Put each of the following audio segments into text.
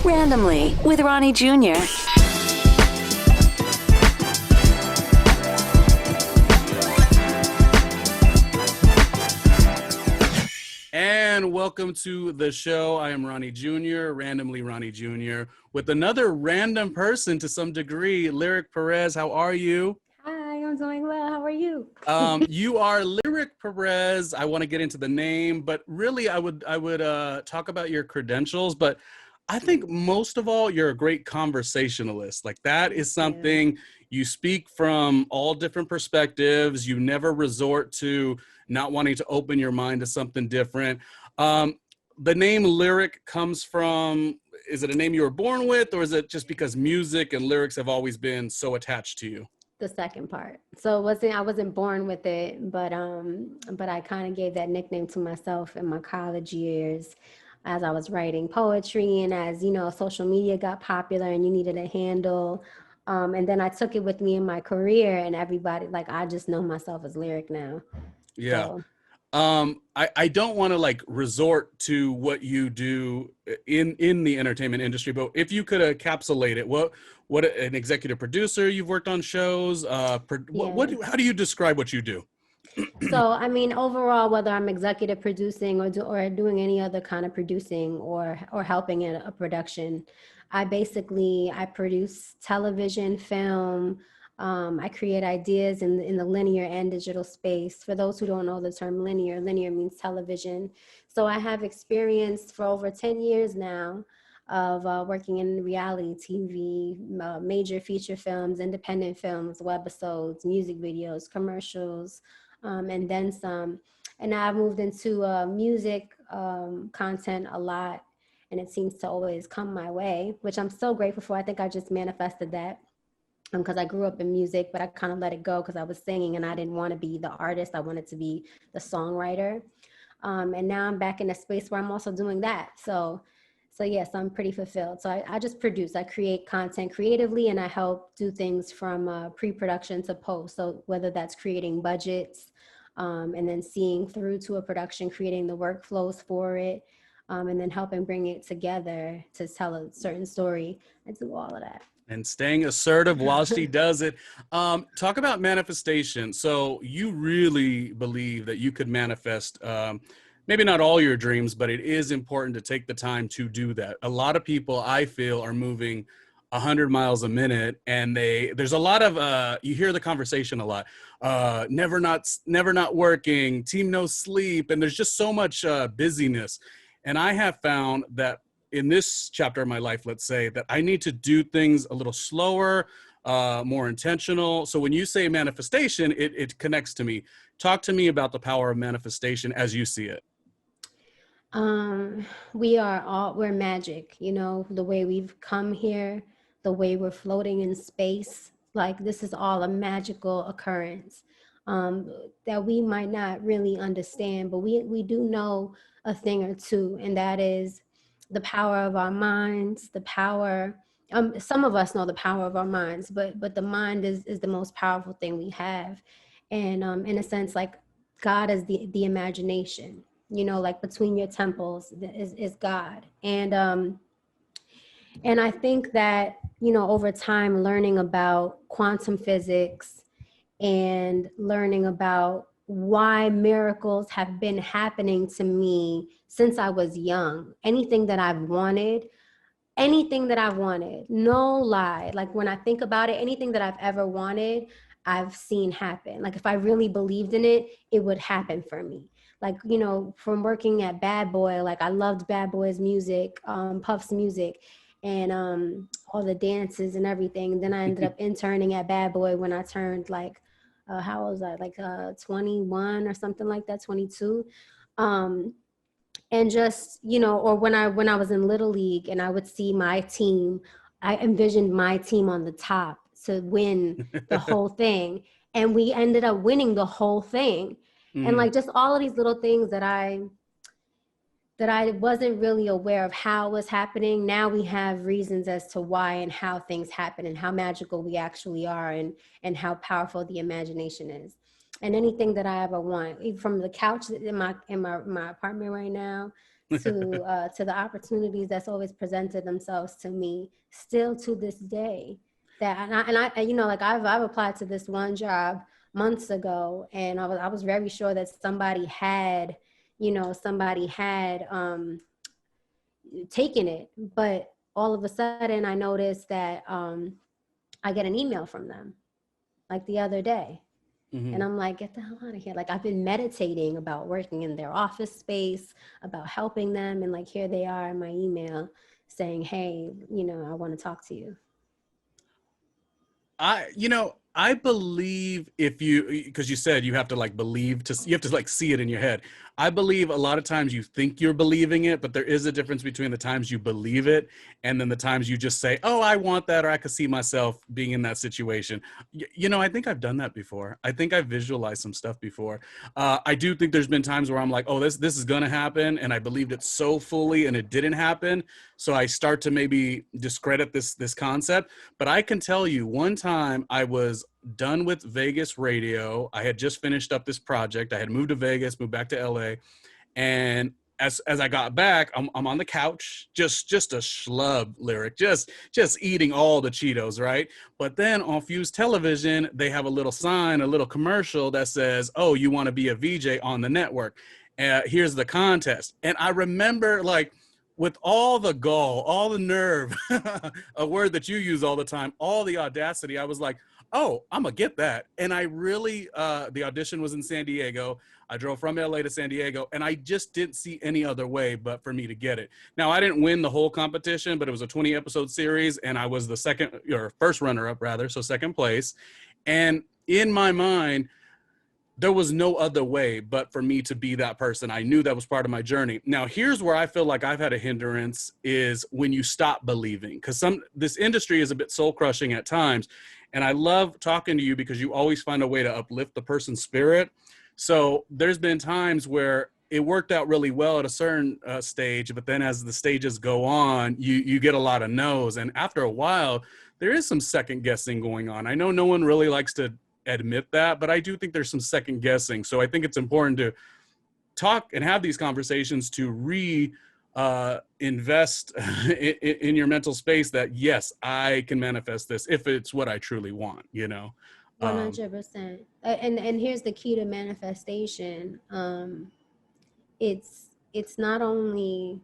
Randomly with Ronnie Jr. And welcome to the show. I am Ronnie Jr., randomly Ronnie Jr., with another random person to some degree, LYRIC Perez. How are you? Hi, I'm doing well. How are you? You are LYRIC Perez. I want to get into the name, but really I would talk about your credentials. But I think most of all, you're a great conversationalist. Like that is something you speak from all different perspectives. You never resort to not wanting to open your mind to something different. The name LYRIC comes from, is it a name you were born with, or is it just because music and lyrics have always been so attached to you? The second part. So I wasn't born with it, but I kind of gave that nickname to myself in my college years as I was writing poetry and as, social media got popular and you needed a handle. And then I took it with me in my career and everybody, like, I just know myself as LYRIC now. Yeah. So. I don't want to like resort to what you do in the entertainment industry, but if you could encapsulate it, what an executive producer, you've worked on shows, how do you describe what you do? So, I mean, overall, whether I'm executive producing or doing any other kind of producing or helping in a production, I produce television, film. I create ideas in the linear and digital space. For those who don't know the term linear means television. So I have experience for over 10 years now of working in reality TV, major feature films, independent films, webisodes, music videos, commercials, and then some. And now I've moved into music content a lot, and it seems to always come my way, which I'm so grateful for. I think I just manifested that because I grew up in music, but I kind of let it go because I was singing and I didn't want to be the artist. I wanted to be the songwriter. And now I'm back in a space where I'm also doing that. So yes, I'm pretty fulfilled. So I just produce, I create content creatively, and I help do things from pre-production to post. So whether that's creating budgets and then seeing through to a production, creating the workflows for it, and then helping bring it together to tell a certain story. I do all of that. And staying assertive while she does it. Talk about manifestation. So you really believe that you could manifest, maybe not all your dreams, but it is important to take the time to do that. A lot of people, I feel, are moving 100 miles a minute, and there's a lot of, you hear the conversation a lot, never not working, team no sleep, and there's just so much busyness. And I have found that in this chapter of my life, let's say, that I need to do things a little slower, more intentional. So when you say manifestation, it connects to me. Talk to me about the power of manifestation as you see it. We're magic, the way we've come here, the way we're floating in space. Like, this is all a magical occurrence that we might not really understand, but we do know a thing or two, and that is the power of our minds, the power. Some of us know the power of our minds, but the mind is the most powerful thing we have. And in a sense, like, God is the imagination, like between your temples is God. And I think that, over time, learning about quantum physics and learning about why miracles have been happening to me since I was young. Anything that I've wanted, no lie. Like, when I think about it, anything that I've ever wanted, I've seen happen. Like, if I really believed in it, it would happen for me. Like, from working at Bad Boy, like, I loved Bad Boy's music, Puff's music, and all the dances and everything. And then I ended up interning at Bad Boy when I turned like, how old was I? Like 21 or something like that, 22. And just, or when I was in Little League and I would see my team, I envisioned my team on the top to win the whole thing. And we ended up winning the whole thing. And like, just all of these little things that I wasn't really aware of how it was happening. Now we have reasons as to why and how things happen and how magical we actually are and how powerful the imagination is. And anything that I ever want, even from the couch in my apartment right now to the opportunities that's always presented themselves to me still to this day. That and I you know, like I've applied to this one job months ago, and I was very sure that somebody had, you know, taken it, but all of a sudden I noticed that I get an email from them like the other day. And I'm like, get the hell out of here. Like, I've been meditating about working in their office space, about helping them. And like, here they are in my email saying, hey, you know, I want to talk to you. I believe if you, because you said you have to like believe you have to like see it in your head. I believe a lot of times you think you're believing it, but there is a difference between the times you believe it and then the times you just say, oh, I want that, or I could see myself being in that situation. I think I've done that before. I think I've visualized some stuff before. I do think there's been times where I'm like, oh, this is going to happen. And I believed it so fully and it didn't happen. So I start to maybe discredit this concept. But I can tell you one time I was done with Vegas radio. I had just finished up this project. I had moved to Vegas, moved back to LA. And as I got back, I'm on the couch, just a schlub lyric, just eating all the Cheetos, right? But then on Fuse Television, they have a little sign, a little commercial that says, oh, you want to be a VJ on the network. Here's the contest. And I remember like, with all the gall, all the nerve, a word that you use all the time, all the audacity, I was like, oh, I'm gonna get that. And I really, the audition was in San Diego. I drove from LA to San Diego, and I just didn't see any other way but for me to get it. Now, I didn't win the whole competition, but it was a 20 episode series, and I was the first runner up rather, so second place. And in my mind, there was no other way but for me to be that person. I knew that was part of my journey. Now, here's where I feel like I've had a hindrance is when you stop believing, because this industry is a bit soul crushing at times. And I love talking to you because you always find a way to uplift the person's spirit. So there's been times where it worked out really well at a certain stage, but then as the stages go on, you get a lot of no's. And after a while, there is some second guessing going on. I know no one really likes to admit that, but I do think there's some second guessing. So I think it's important to talk and have these conversations to invest in your mental space that, yes, I can manifest this if it's what I truly want, 100%. And here's the key to manifestation. It's not only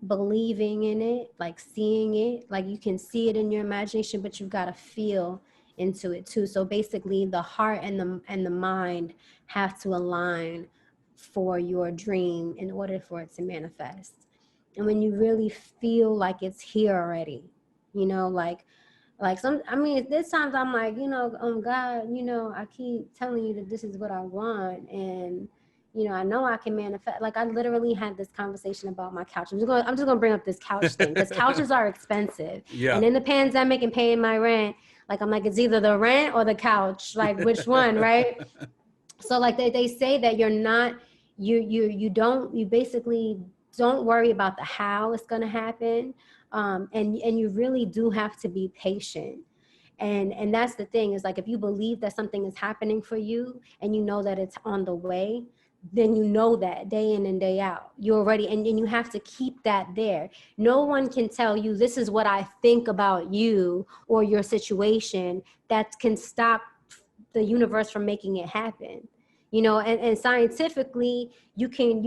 believing in it, like seeing it, like you can see it in your imagination, but you've got to feel into it too. So basically the heart and the mind have to align for your dream in order for it to manifest. And when you really feel like it's here already, there's times I'm like, God, I keep telling you that this is what I want, and I know I can manifest. Like I literally had this conversation about my couch. I'm just gonna bring up this couch thing because couches are expensive. Yeah. And in the pandemic and paying my rent, like I'm like, it's either the rent or the couch. Like which one, right? So like they say that you basically don't worry about the how it's gonna happen, and you really do have to be patient. And that's the thing is like if you believe that something is happening for you and you know that it's on the way, then you know that day in and day out. You're already, and you have to keep that there. No one can tell you this is what I think about you or your situation that can stop the universe from making it happen. And scientifically, you can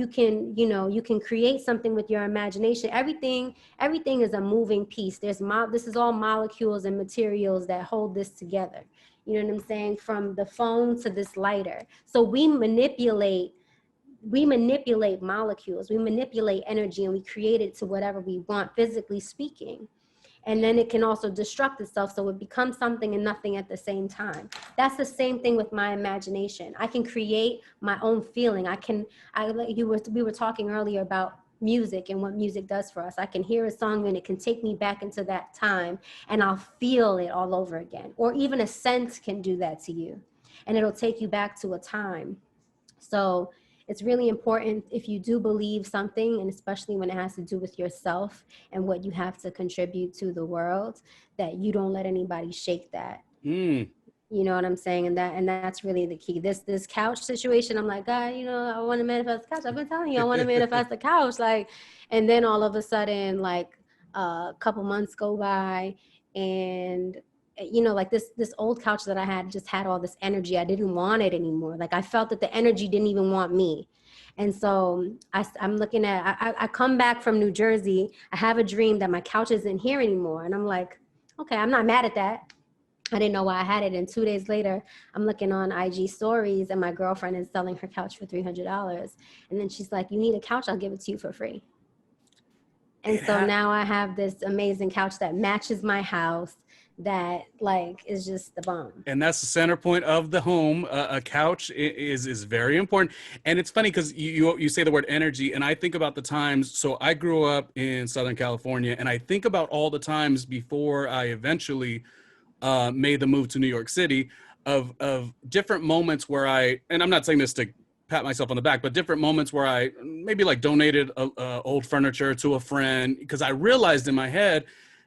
create something with your imagination. Everything is a moving piece. This is all molecules and materials that hold this together. You know what I'm saying? From the phone to this lighter. So we manipulate molecules, we manipulate energy, and we create it to whatever we want, physically speaking. And then it can also destruct itself, so it becomes something and nothing at the same time. That's the same thing with my imagination. I can create my own feeling. We were talking earlier about music and what music does for us. I can hear a song and it can take me back into that time and I'll feel it all over again. Or even a scent can do that to you and it'll take you back to a time. So it's really important if you do believe something, and especially when it has to do with yourself and what you have to contribute to the world, that you don't let anybody shake that. You know what I'm saying? And that's really the key. This couch situation, I'm like, God, you know, I want to manifest the couch. I've been telling you I want to manifest the couch. Like, and then all of a sudden, like a couple months go by, and you know, like this old couch that I had just had all this energy. I didn't want it anymore. Like I felt that the energy didn't even want me. And so I'm looking at, I come back from New Jersey. I have a dream that my couch isn't here anymore. And I'm like, okay, I'm not mad at that. I didn't know why I had it. And 2 days later, I'm looking on IG stories and my girlfriend is selling her couch for $300. And then she's like, you need a couch? I'll give it to you for free. And so now I have this amazing couch that matches my house, that like is just the bomb. And that's the center point of the home. A couch is very important. And it's funny because you say the word energy, and I think about the times. So I grew up in Southern California, and I think about all the times before I eventually made the move to New York City of different moments where and I'm not saying this to pat myself on the back, but different moments where I maybe like donated old furniture to a friend, because I realized in my head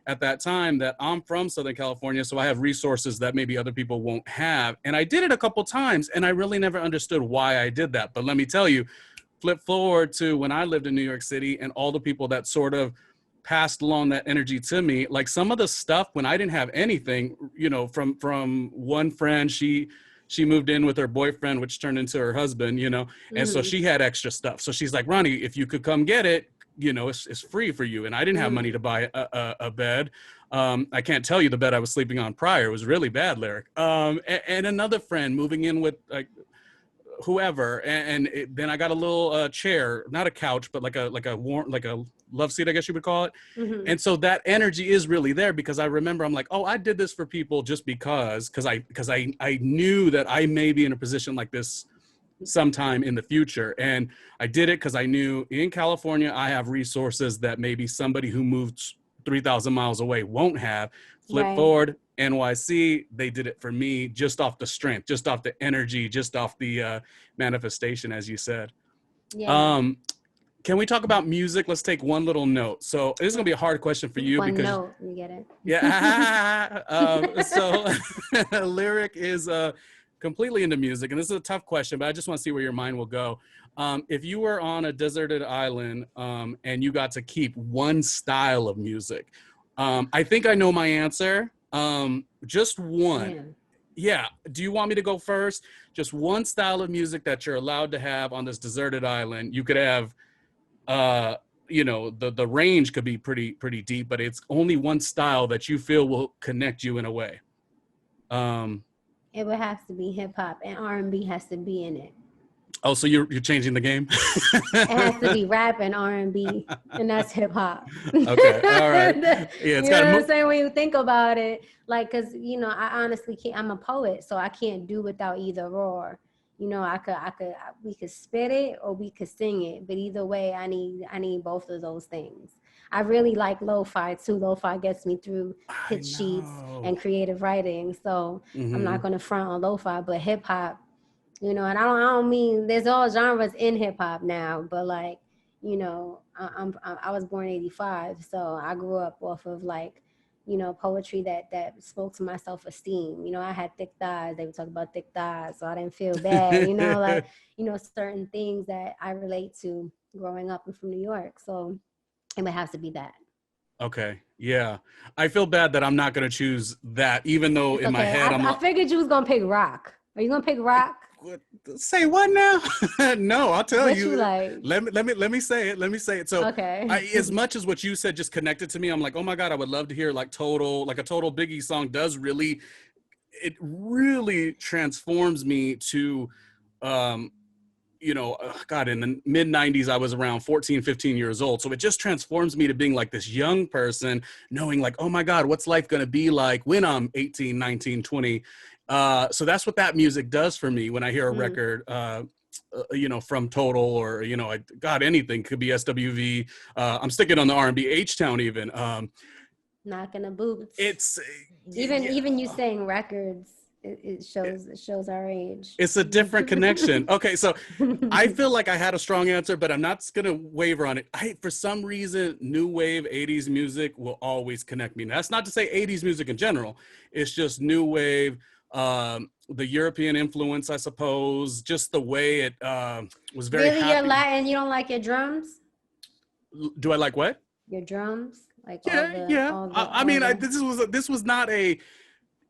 at that time that I'm from Southern California, so I have resources that maybe other people won't have. And I did it a couple times, and I really never understood why I did that. But let me tell you, flip forward to when I lived in New York City and all the people that sort of passed along that energy to me, like some of the stuff when I didn't have anything, you know, from one friend, she moved in with her boyfriend, which turned into her husband, you know, and so she had extra stuff. So she's like, Ronnie, if you could come get it, you know, it's free for you. And I didn't have money to buy a bed. I can't tell you the bed I was sleeping on prior. It was really bad, Lyric. And another friend moving in with like whoever, then I got a little chair, not a couch, but like a warm, like a love seat, I guess you would call it. And so that energy is really there, because I remember I'm like, oh, I did this for people just because I knew that I may be in a position like this sometime in the future. And I did it because I knew in California, I have resources that maybe somebody who moved 3,000 miles away won't have. Flip forward, NYC, they did it for me just off the strength, just off the energy, just off the manifestation, as you said. Can we talk about music? Let's take one little note. So this is gonna be a hard question for you one because note, you get it. Yeah. So Lyric is completely into music, and this is a tough question, but I just want to see where your mind will go. If you were on a deserted island and you got to keep one style of music, I think I know my answer. Just one. Yeah. Do you want me to go first? Just one style of music that you're allowed to have on this deserted island. You could have, you know, the range could be pretty deep, but it's only one style that you feel will connect you in a way. It would have to be hip hop, and R&B has to be in it. Oh, so you're changing the game? It has to be rap and R&B, and that's hip hop. Okay, all right. Yeah, it's you know what I'm saying? When you think about it, like, cause you know, I honestly can't. I'm a poet, so I can't do without either or. You know, we could spit it or we could sing it, but either way, I need both of those things. I really like lo-fi too. Lo-fi gets me through hit sheets and creative writing. So I'm not going to front on lo-fi, but hip hop, you know, and I don't mean there's all genres in hip hop now, but like, you know, I was born in '85, so I grew up off of like, you know, poetry that spoke to my self-esteem. You know, I had thick thighs. They would talk about thick thighs, so I didn't feel bad. You know, like, you know, certain things that I relate to growing up and from New York. So it would have to be that. Okay. Yeah. I feel bad that I'm not going to choose that, even though It's in my okay. head, I figured you was going to pick rock. Are you going to pick rock? Say what now? No, I'll tell What you. you like? Let me say it. Let me say it. So okay. As much as what you said just connected to me, I'm like, oh my God, I would love to hear like a total Biggie song it really transforms me to, you know, God, in the mid 90s, I was around 14, 15 years old. So it just transforms me to being like this young person, knowing like, oh my God, what's life going to be like when I'm 18, 19, 20. So that's what that music does for me when I hear a record, you know, from Total or, you know, God, anything could be SWV. I'm sticking on the R&B, H-Town even. Knocking the boots. It's even you saying records. It shows our age. It's a different connection. Okay, so I feel like I had a strong answer, but I'm not gonna waver on it. For some reason, new wave 80s music will always connect me. Now, that's not to say 80s music in general. It's just new wave. the European influence, I suppose, just the way it was very Really, you're happy. Latin, you don't like your drums? Do I like what? Your drums? Like Yeah. This was not a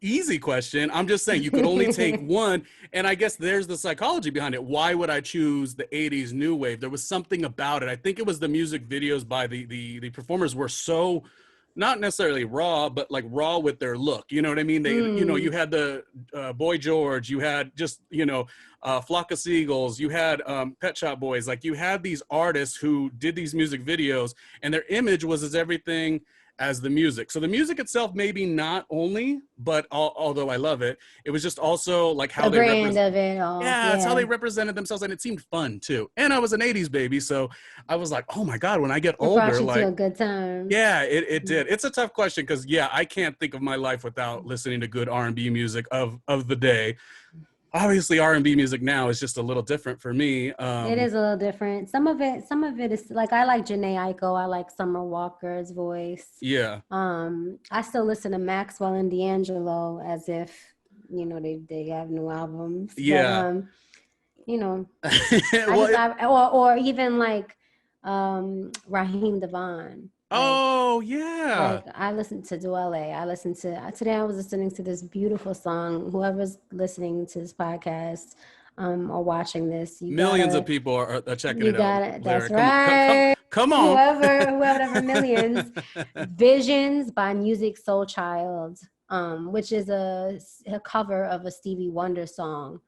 easy question. I'm just saying you could only take one. And I guess there's the psychology behind it. Why would I choose the 80s new wave? There was something about it. I think it was the music videos by the performers were so not necessarily raw, but like raw with their look. You know what I mean? They, you know, you had the Boy George, you had just, you know, Flock of Seagulls, you had Pet Shop Boys. Like you had these artists who did these music videos and their image was as everything as the music. So the music itself, maybe not only, but although I love it, it was just also like how the brand of it all. Yeah, it's how they represented themselves, and it seemed fun too. And I was an 80s baby, so I was like, oh my God, when I get older, brought you like to a good time. Yeah, it did. It's a tough question because yeah, I can't think of my life without listening to good R&B music of the day. Obviously, R&B music now is just a little different for me. It is a little different. Some of it is like I like Janae Aiko. I like Summer Walker's voice. Yeah. I still listen to Maxwell and D'Angelo as if, you know, they have new albums. Yeah. But, you know, Well, or even like Raheem Devon. Oh yeah. Like I listen to Duality. Today I was listening to this beautiful song. Whoever's listening to this podcast or watching this, Millions of people are checking it out. That's right. Come on. Whoever millions. Visions by Music Soul Child, which is a cover of a Stevie Wonder song.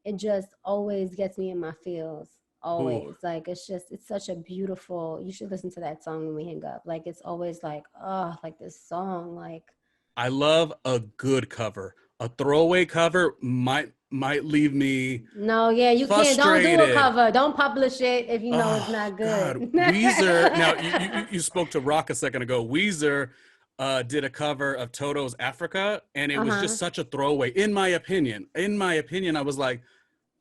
It just always gets me in my feels. Always. Ooh. Like it's such a beautiful, you should listen to that song when we hang up. Like it's always like, oh, like this song, like I love a good cover. A throwaway cover might leave me you frustrated. Can't don't do a cover, don't publish it if you know it's not good. God. Weezer, now you spoke to Rock a second ago. Weezer did a cover of Toto's Africa, and it was just such a throwaway, in my opinion. I was like,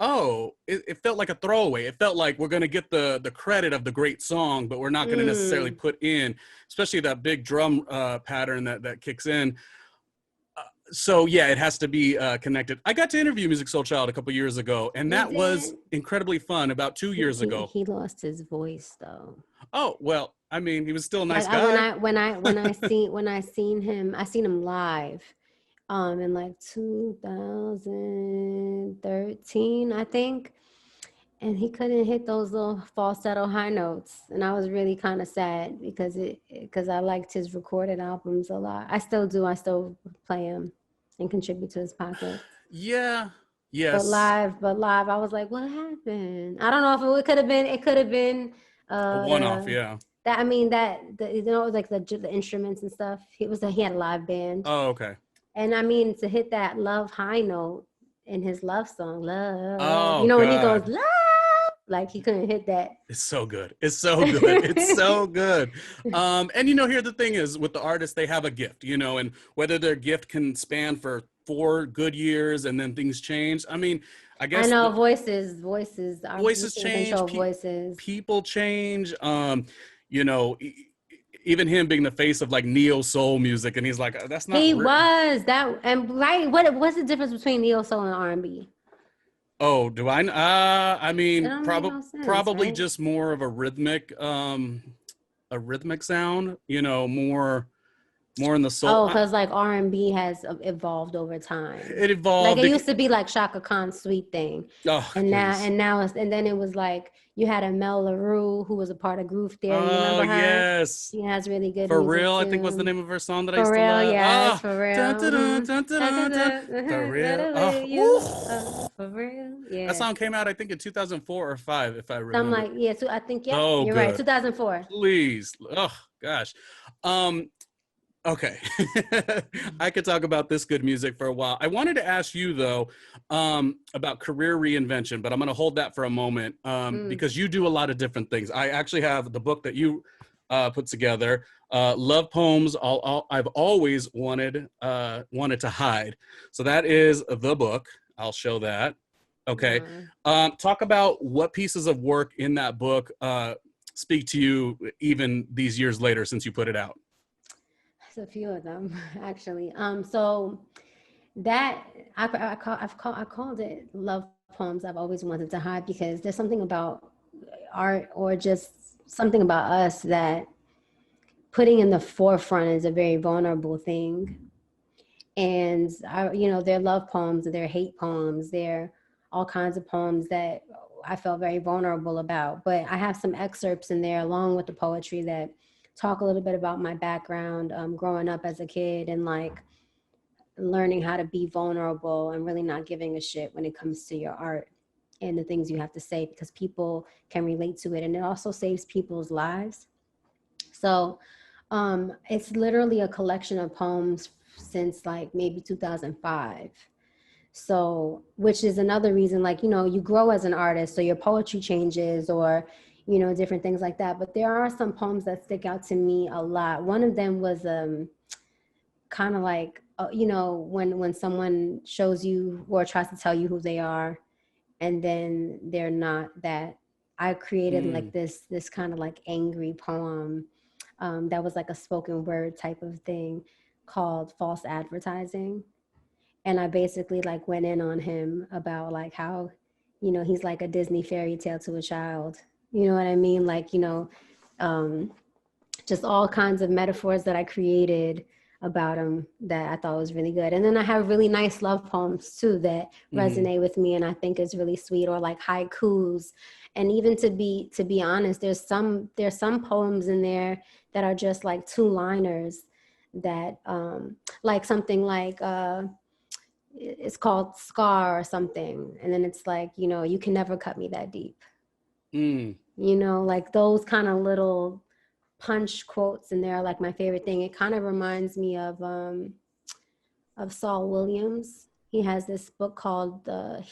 oh, it felt like a throwaway. It felt like we're going to get the credit of the great song, but we're not going to necessarily put in, especially that big drum pattern that kicks in. So yeah, it has to be connected. I got to interview Music Soul Child a couple years ago, and that was incredibly fun. About 2 years ago. He lost his voice though. Oh well, I mean, he was still a nice guy. When I seen him live. In like 2013, I think, and he couldn't hit those little falsetto high notes, and I was really kind of sad because I liked his recorded albums a lot. I still do. I still play him and contribute to his pocket. Yeah. Yes. But live, I was like, what happened? I don't know if it could have been a one-off. Yeah. That like the instruments and stuff. He had a live band. Oh, okay. And I mean, to hit that love high note in his love song, love. Oh, when he goes, love, like he couldn't hit that. It's so good. It's so good. It's so good. And here the thing is with the artists, they have a gift, and whether their gift can span for 4 good years and then things change. I mean, I guess. I know voices change. People change. Even him being the face of like neo soul music, and he's like, that's not. He was that, and right. What's the difference between neo soul and R&B? Oh, do I? I mean, probably right? just more of a rhythmic sound. More in the soul. Oh, because like R&B has evolved over time. It evolved. Like it used to be like Shaka Khan's Sweet Thing, and then it was like you had a Mel LaRue who was a part of Groove Theory. You remember her? Yes. She has really good. For Real, I think was the name of her song that I used to love. Yeah, For Real. For Real. For Real. Yeah. That song came out, I think, in 2004 or 5, if I remember. So I think you're good. Right, 2004. Please, oh gosh. Okay, I could talk about this good music for a while. I wanted to ask you though about career reinvention, but I'm going to hold that for a moment because you do a lot of different things. I actually have the book that you put together, Love Poems I've always wanted to hide. So that is the book. I'll show that. Okay, talk about what pieces of work in that book speak to you even these years later since you put it out. A few of them, actually. So That I called it love poems I've always wanted to hide, because there's something about art, or just something about us, that putting in the forefront is a very vulnerable thing. And they're love poems, they're hate poems, they're all kinds of poems that I felt very vulnerable about. But I have some excerpts in there along with the poetry that talk a little bit about my background, growing up as a kid, and like learning how to be vulnerable and really not giving a shit when it comes to your art and the things you have to say, because people can relate to it, and it also saves people's lives. So it's literally a collection of poems since like maybe 2005. So, which is another reason, like, you grow as an artist, so your poetry changes, or, different things like that. But there are some poems that stick out to me a lot. One of them was kind of like, when someone shows you or tries to tell you who they are, and then they're not that. I created like this kind of like angry poem that was like a spoken word type of thing, called False Advertising. And I basically like went in on him about like how, he's like a Disney fairy tale to a child. You know what I mean? Like, just all kinds of metaphors that I created about him that I thought was really good. And then I have really nice love poems too that resonate with me, and I think is really sweet, or like haikus. And even to be honest, there's some poems in there that are just like two-liners that like something like it's called Scar or something, and then it's like, you can never cut me that deep. Like those kind of little punch quotes in there are like my favorite thing. It kind of reminds me of Saul Williams. He has this book called the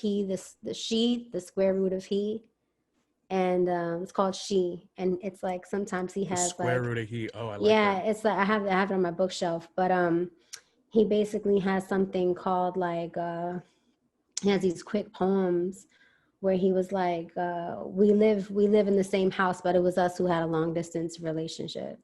square root of he, and it's called She, and it's like sometimes he has square like root of he. Oh, I like yeah, that. it's like I have it on my bookshelf, but he basically has something called like he has these quick poems where he was like, we live in the same house, but it was us who had a long distance relationship.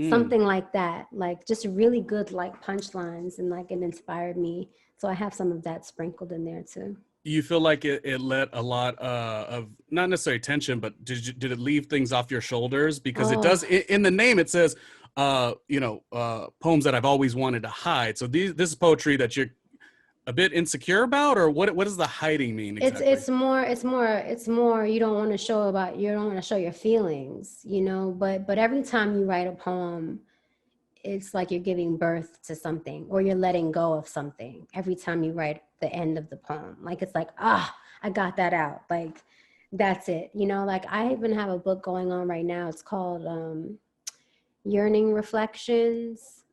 Something like that, like just really good like punchlines, and like it inspired me. So I have some of that sprinkled in there too. You feel like it let a lot of not necessarily tension, but did it leave things off your shoulders? Because it does in the name, it says, poems that I've always wanted to hide. So this is poetry that you're a bit insecure about, or what does the hiding mean exactly? It's more you don't want to show your feelings, but every time you write a poem, it's like you're giving birth to something, or you're letting go of something every time you write the end of the poem. Like it's like, I got that out, like that's it. Like I even have a book going on right now. It's called Yearning Reflections,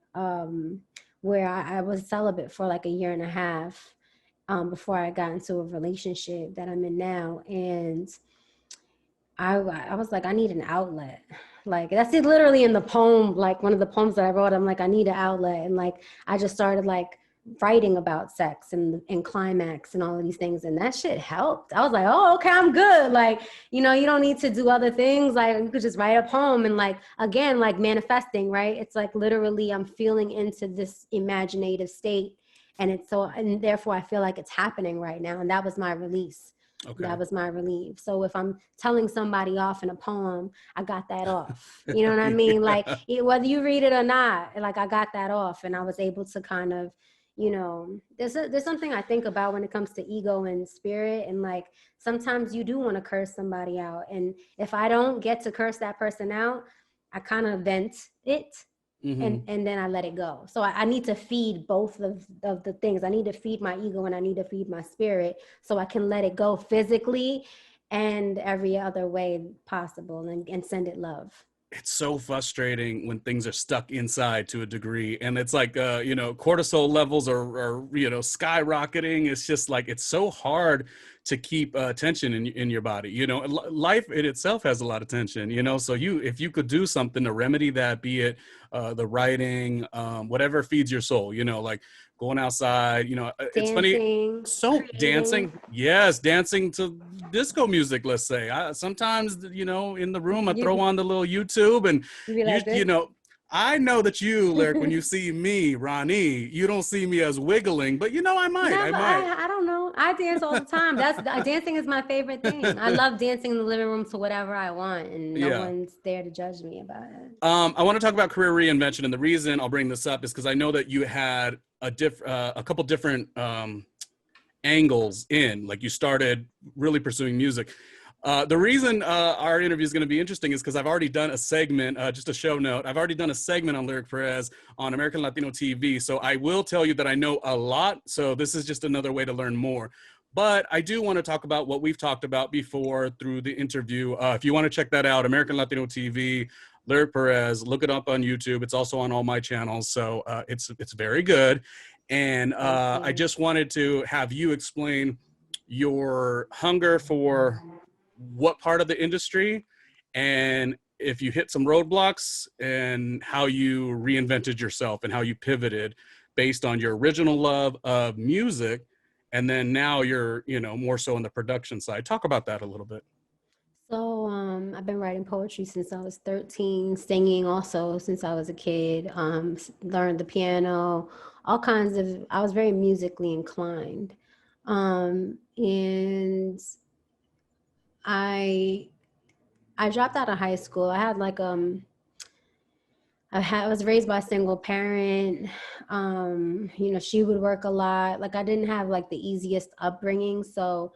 where I was celibate for like a year and a half before I got into a relationship that I'm in now. And I was like, I need an outlet. Like that's it, literally in the poem, like one of the poems that I wrote, I'm like, I need an outlet. And like, I just started like writing about sex and climax and all of these things. And that shit helped. I was like, oh, okay, I'm good. Like, you don't need to do other things. Like you could just write a poem, and like, again, like manifesting, right? It's like literally I'm feeling into this imaginative state. And therefore I feel like it's happening right now. And that was my release. Okay. That was my relief. So if I'm telling somebody off in a poem, I got that off. You know what I mean? Like whether you read it or not, like I got that off, and I was able to kind of, there's something I think about when it comes to ego and spirit. And like, sometimes you do want to curse somebody out. And if I don't get to curse that person out, I kind of vent it. And then I let it go. So I need to feed both of the things. I need to feed my ego, and I need to feed my spirit, so I can let it go physically and every other way possible, and send it love. It's so frustrating when things are stuck inside to a degree, and it's like cortisol levels are skyrocketing. It's just like it's so hard to keep tension in your body. Life in itself has a lot of tension. So if you could do something to remedy that, be it the writing, whatever feeds your soul, like going outside, dancing, it's funny. So creating. Dancing to disco music, let's say. Sometimes, in the room, I throw on the little YouTube, and I know that you, Lyric, when you see me, Ronnie, you don't see me as wiggling, but you know, I might. No, but I don't know. I dance all the time. Dancing is my favorite thing. I love dancing in the living room to whatever I want, and no Yeah. one's there to judge me about it. I want to talk about career reinvention, and the reason I'll bring this up is because I know that you had a couple different angles in, like you started really pursuing music. The reason our interview is going to be interesting is because I've already done a segment, just a show note. I've already done a segment on Lyric Perez on American Latino TV. So I will tell you that I know a lot. So this is just another way to learn more. But I do want to talk about what we've talked about before through the interview. If you want to check that out, American Latino TV, Lyric Perez, look it up on YouTube. It's also on all my channels. So it's very good. And I just wanted to have you explain your hunger for what part of the industry, and if you hit some roadblocks, and how you reinvented yourself and how you pivoted based on your original love of music, and then now you're, you know, more so on the production side. Talk about that a little bit. So I've been writing poetry since I was 13, singing also since I was a kid, learned the piano, all kinds of, I was very musically inclined. And I dropped out of high school. I was raised by a single parent. You know, she would work a lot. Like I didn't have like the easiest upbringing, so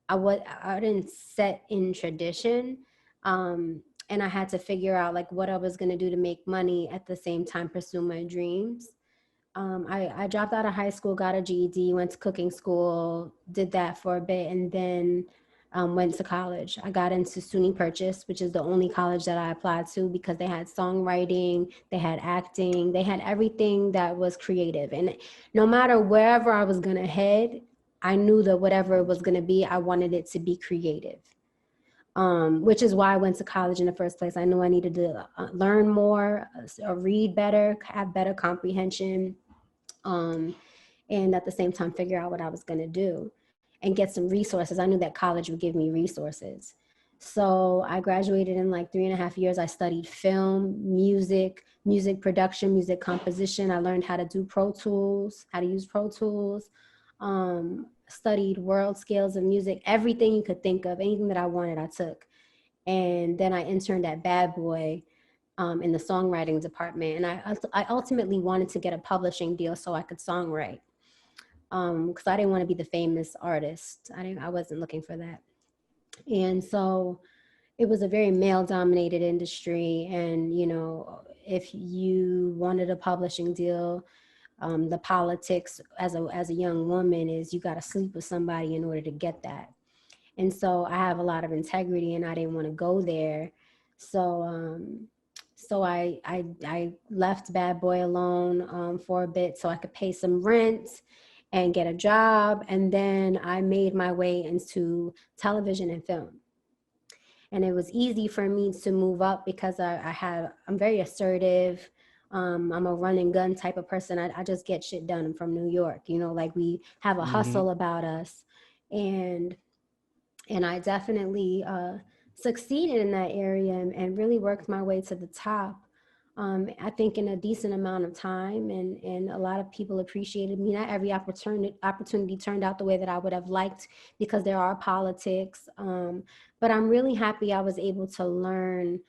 I didn't set in tradition. And I had to figure out like what I was gonna do to make money at the same time pursue my dreams. I dropped out of high school, got a GED, went to cooking school, did that for a bit, and then went to college. I got into SUNY Purchase, which is the only college that I applied to because they had songwriting, they had acting, they had everything that was creative. And no matter wherever I was gonna head, I knew that whatever it was gonna be, I wanted it to be creative. Which is why I went to college in the first place. I knew I needed to learn more, read better, have better comprehension, and at the same time figure out what I was going to do and get some resources. I knew that college would give me resources. So I graduated in like 3.5 years. I studied film, music production, music composition. I learned how to do Pro Tools, how to use Pro Tools. Studied world scales of music, everything you could think of, anything that I wanted, I took. And then I interned at Bad Boy in the songwriting department. And I ultimately wanted to get a publishing deal so I could songwrite. Because I didn't want to be the famous artist. I wasn't looking for that. And so it was a very male-dominated industry. And, you know, if you wanted a publishing deal, the politics as a young woman is you got to sleep with somebody in order to get that. And so I have a lot of integrity and I didn't want to go there. So I left Bad Boy alone for a bit so I could pay some rent and get a job. And then I made my way into television and film. And it was easy for me to move up because I'm very assertive. I'm a run and gun type of person. I just get shit done. I'm from New York, you know, like we have a hustle about us. And I definitely succeeded in that area and really worked my way to the top. I think in a decent amount of time, and a lot of people appreciated me. Not every opportunity turned out the way that I would have liked because there are politics. But I'm really happy I was able to learn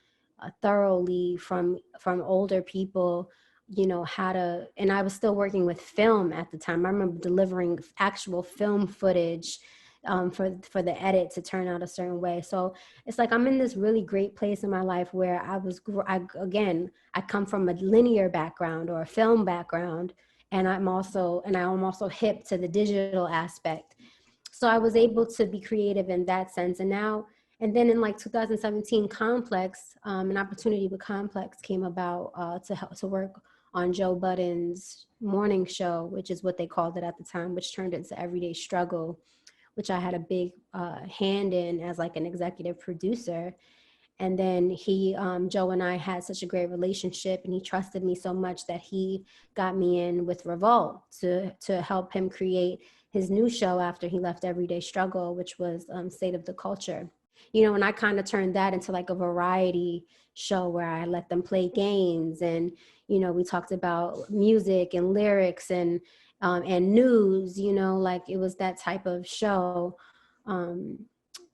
thoroughly from older people, you know, how to, and I was still working with film at the time. I remember delivering actual film footage for the edit to turn out a certain way. So it's like I'm in this really great place in my life where I come from a linear background or a film background, and I'm also hip to the digital aspect. So I was able to be creative in that sense. And then in like 2017, Complex, an opportunity with Complex came about to work on Joe Budden's morning show, which is what they called it at the time, which turned into Everyday Struggle, which I had a big hand in as like an executive producer. And then Joe and I had such a great relationship, and he trusted me so much that he got me in with Revolt to help him create his new show after he left Everyday Struggle, which was State of the Culture. You know, and I kind of turned that into like a variety show where I let them play games, and we talked about music and lyrics and news. Like it was that type of show. And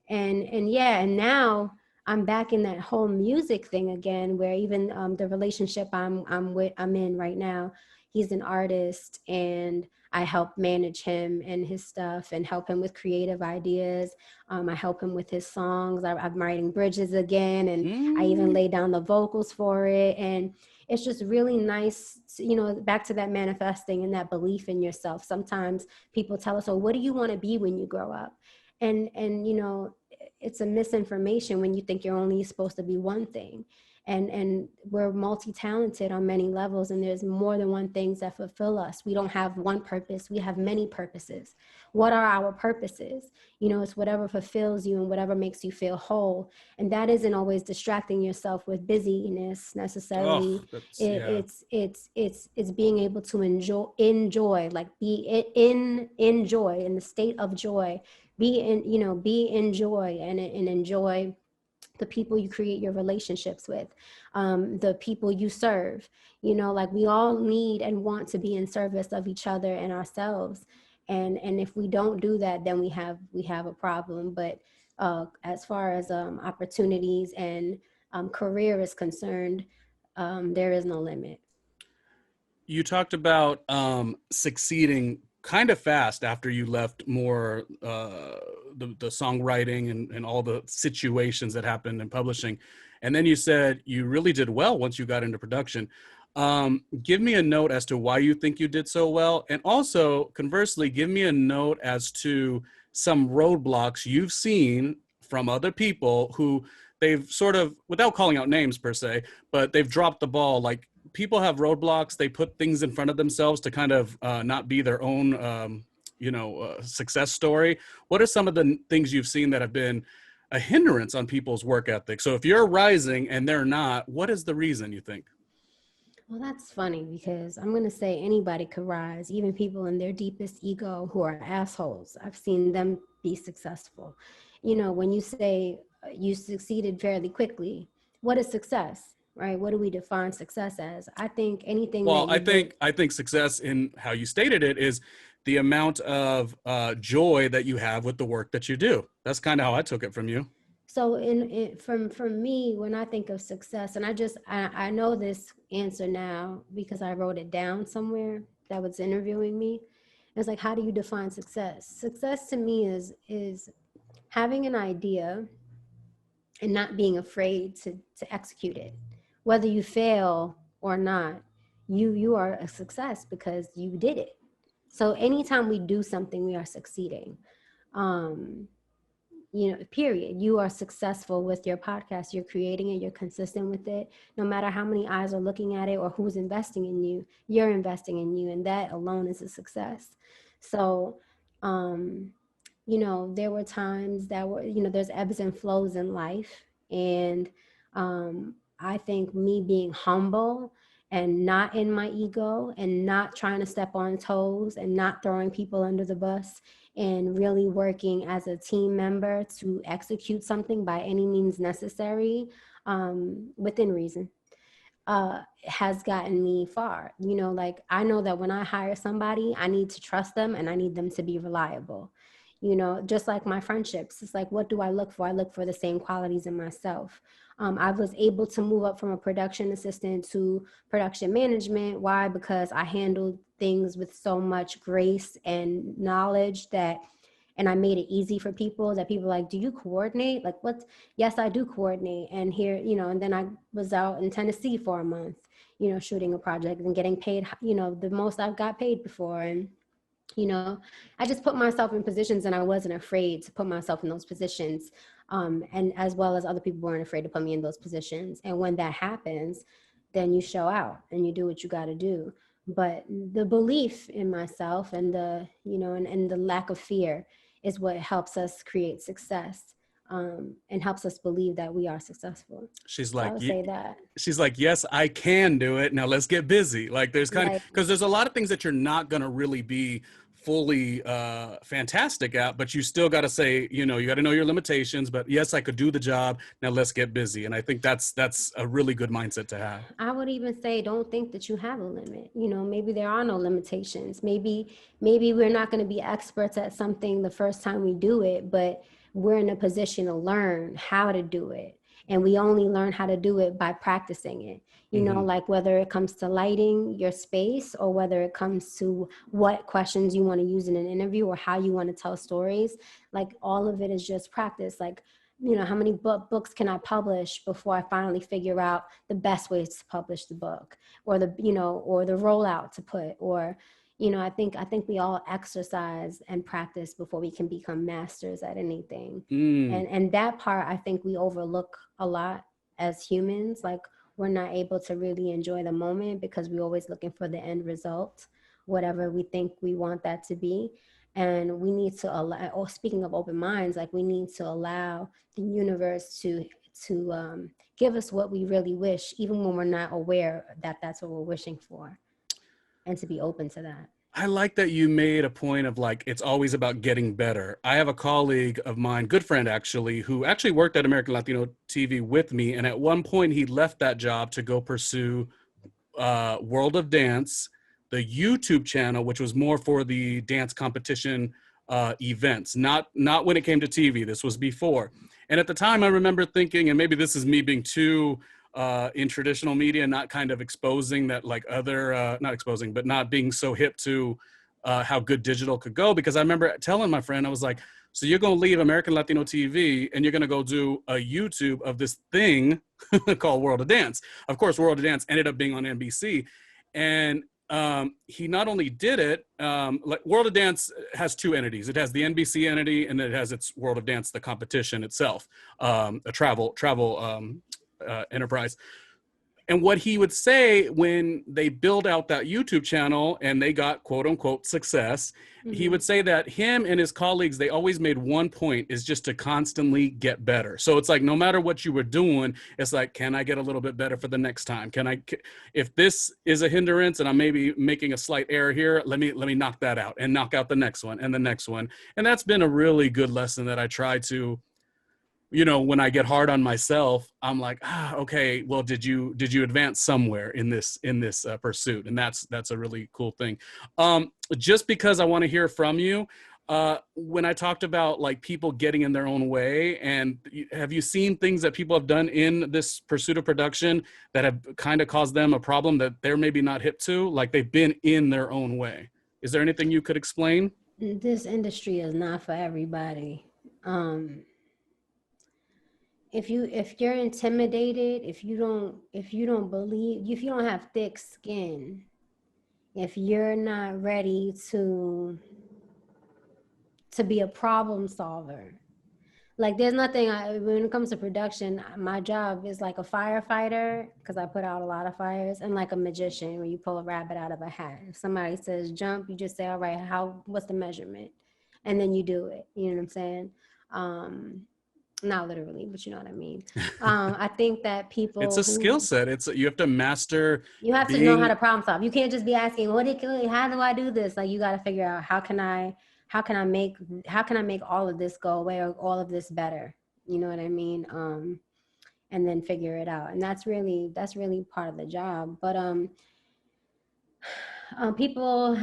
now I'm back in that whole music thing again, where even the relationship I'm in right now, he's an artist, and I help manage him and his stuff and help him with creative ideas. I help him with his songs. I'm writing bridges again, and I even lay down the vocals for it. And it's just really nice, back to that manifesting and that belief in yourself. Sometimes people tell us, oh, what do you want to be when you grow up? And it's a misinformation when you think you're only supposed to be one thing. And we're multi-talented on many levels, and there's more than one things that fulfill us. We don't have one purpose, we have many purposes. What are our purposes? It's whatever fulfills you and whatever makes you feel whole. And that isn't always distracting yourself with busyness necessarily. It's being able to enjoy, like be in joy, in the state of joy. Be in joy and enjoy the people you create your relationships with, the people you serve. Like we all need and want to be in service of each other and ourselves. And if we don't do that, then we have a problem. But as far as opportunities and career is concerned, there is no limit. You talked about succeeding kind of fast after you left more the songwriting and all the situations that happened in publishing. And then you said you really did well once you got into production. Give me a note as to why you think you did so well. And also, conversely, give me a note as to some roadblocks you've seen from other people who they've sort of, without calling out names per se, but they've dropped the ball. Like, people have roadblocks. They put things in front of themselves to kind of not be their own, success story. What are some of the things you've seen that have been a hindrance on people's work ethic? So if you're rising and they're not, what is the reason, you think? Well, that's funny, because I'm going to say anybody could rise, even people in their deepest ego who are assholes. I've seen them be successful. When you say you succeeded fairly quickly, what is success? Right? What do we define success as? I think anything. Well, I think success, in how you stated it, is the amount of joy that you have with the work that you do. That's kind of how I took it from you. So from me, when I think of success, and I know this answer now because I wrote it down somewhere that was interviewing me. It's like, how do you define success? Success to me is having an idea and not being afraid to execute it. Whether you fail or not, you are a success because you did it. So anytime we do something, we are succeeding. Period. You are successful with your podcast. You're creating it. You're consistent with it. No matter how many eyes are looking at it or who's investing in you, you're investing in you. And that alone is a success. So, there were times that were, there's ebbs and flows in life. And I think me being humble and not in my ego and not trying to step on toes and not throwing people under the bus and really working as a team member to execute something by any means necessary, within reason, has gotten me far. Like, I know that when I hire somebody, I need to trust them and I need them to be reliable. Just like my friendships, it's like, what do I look for? I look for the same qualities in myself. I was able to move up from a production assistant to production management. Why? Because I handled things with so much grace and knowledge and I made it easy for people that people are like, do you coordinate? Like, what? Yes, I do coordinate. And here, and then I was out in Tennessee for a month, shooting a project and getting paid, the most I've got paid before. And I just put myself in positions and I wasn't afraid to put myself in those positions. And as well as other people weren't afraid to put me in those positions. And when that happens, then you show out and you do what you got to do. But the belief in myself and and the lack of fear is what helps us create success. And helps us believe that we are successful. She's like, I would say that. She's like, yes, I can do it. Now let's get busy. Like, there's kind of, because there's a lot of things that you're not going to really be fully fantastic at, but you still got to say, you know, you got to know your limitations, but yes, I could do the job. Now let's get busy. And I think that's a really good mindset to have. I would even say, don't think that you have a limit. You know, maybe there are no limitations. Maybe we're not going to be experts at something the first time we do it, but we're in a position to learn how to do it. And we only learn how to do it by practicing it. You know, like whether it comes to lighting your space or whether it comes to what questions you want to use in an interview or how you want to tell stories, like all of it is just practice. Like, you know, how many books can I publish before I finally figure out the best ways to publish the book, or the, you know, or the rollout to put, or, you know, I think we all exercise and practice before we can become masters at anything. And that part, I think we overlook a lot as humans. Like, we're not able to really enjoy the moment because we're always looking for the end result, whatever we think we want that to be. And we need to allow, or speaking of open minds, like we need to allow the universe to give us what we really wish, even when we're not aware that that's what we're wishing for, and to be open to that. I like that you made a point of like, it's always about getting better. I have a colleague of mine, good friend actually, who actually worked at American Latino TV with me. And at one point he left that job to go pursue World of Dance, the YouTube channel, which was more for the dance competition events, not when it came to TV. This was before. And at the time I remember thinking, and maybe this is me being too in traditional media, not kind of exposing that, like other, not exposing, but not being so hip to how good digital could go. Because I remember telling my friend, I was like, so you're going to leave American Latino TV and you're going to go do a YouTube of this thing called World of Dance. Of course, World of Dance ended up being on NBC. And he not only did it, like World of Dance has two entities. It has the NBC entity and it has its World of Dance, the competition itself, a travel enterprise. And what he would say when they build out that YouTube channel and they got quote unquote success, he would say that him and his colleagues, they always made one point, is just to constantly get better. So it's like, no matter what you were doing, it's like, can I get a little bit better for the next time? If this is a hindrance and I'm maybe making a slight error here, let me knock that out and knock out the next one and the next one. And that's been a really good lesson that I try to, you know, when I get hard on myself, I'm like, okay, well, did you advance somewhere in this pursuit? And that's a really cool thing. Just because I want to hear from you, when I talked about like people getting in their own way, and have you seen things that people have done in this pursuit of production that have kind of caused them a problem that they're maybe not hip to, like they've been in their own way? Is there anything you could explain? This industry is not for everybody. If you're intimidated, if you don't believe, if you don't have thick skin, if you're not ready to be a problem solver, like there's nothing, when it comes to production, my job is like a firefighter, because I put out a lot of fires, and like a magician, where you pull a rabbit out of a hat. If somebody says jump, you just say, all right, what's the measurement? And then you do it. You know what I'm saying? Not literally, but you know what I mean. I think that people, it's a skill set. You have to master. You have to know how to problem solve. You can't just be asking, how do I do this? Like, you got to figure out how can I make all of this go away, or all of this better? You know what I mean? And then figure it out. And that's really part of the job. But people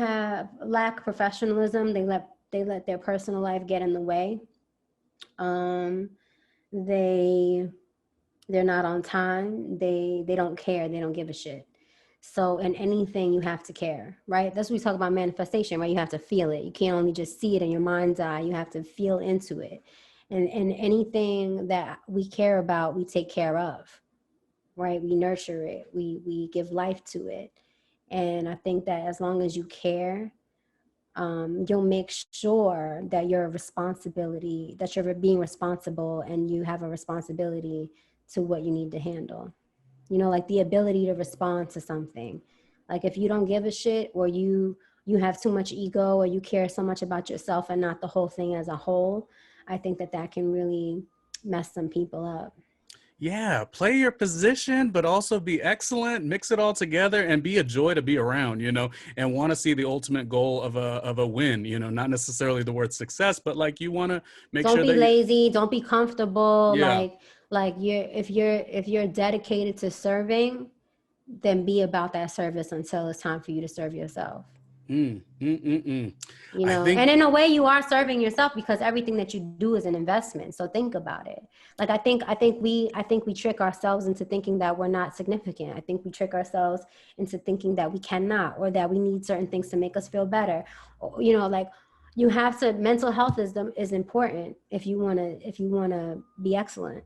lack professionalism. They let their personal life get in the way. They're not on time. They don't care. They don't give a shit. So in anything, you have to care, right? That's what we talk about manifestation, right? You have to feel it. You can't only just see it in your mind's eye. You have to feel into it. And anything that we care about, we take care of, right? We nurture it. We give life to it. And I think that as long as you care, you'll make sure that you're being responsible, and you have a responsibility to what you need to handle. You know, like the ability to respond to something. Like if you don't give a shit, or you have too much ego, or you care so much about yourself and not the whole thing as a whole, I think that can really mess some people up. Yeah, play your position, but also be excellent, mix it all together and be a joy to be around, and want to see the ultimate goal of a win, not necessarily the word success, but like you want to make Don't sure be that lazy, don't be comfortable. yeah. Like if you're dedicated to serving, then be about that service until it's time for you to serve yourself. Mm, mm, mm, mm. You I know, think and in a way you are serving yourself because everything that you do is an investment. So think about it. Like I think we trick ourselves into thinking that we're not significant. I think we trick ourselves into thinking that we cannot, or that we need certain things to make us feel better. Like you have to, mental health is important if you want to be excellent.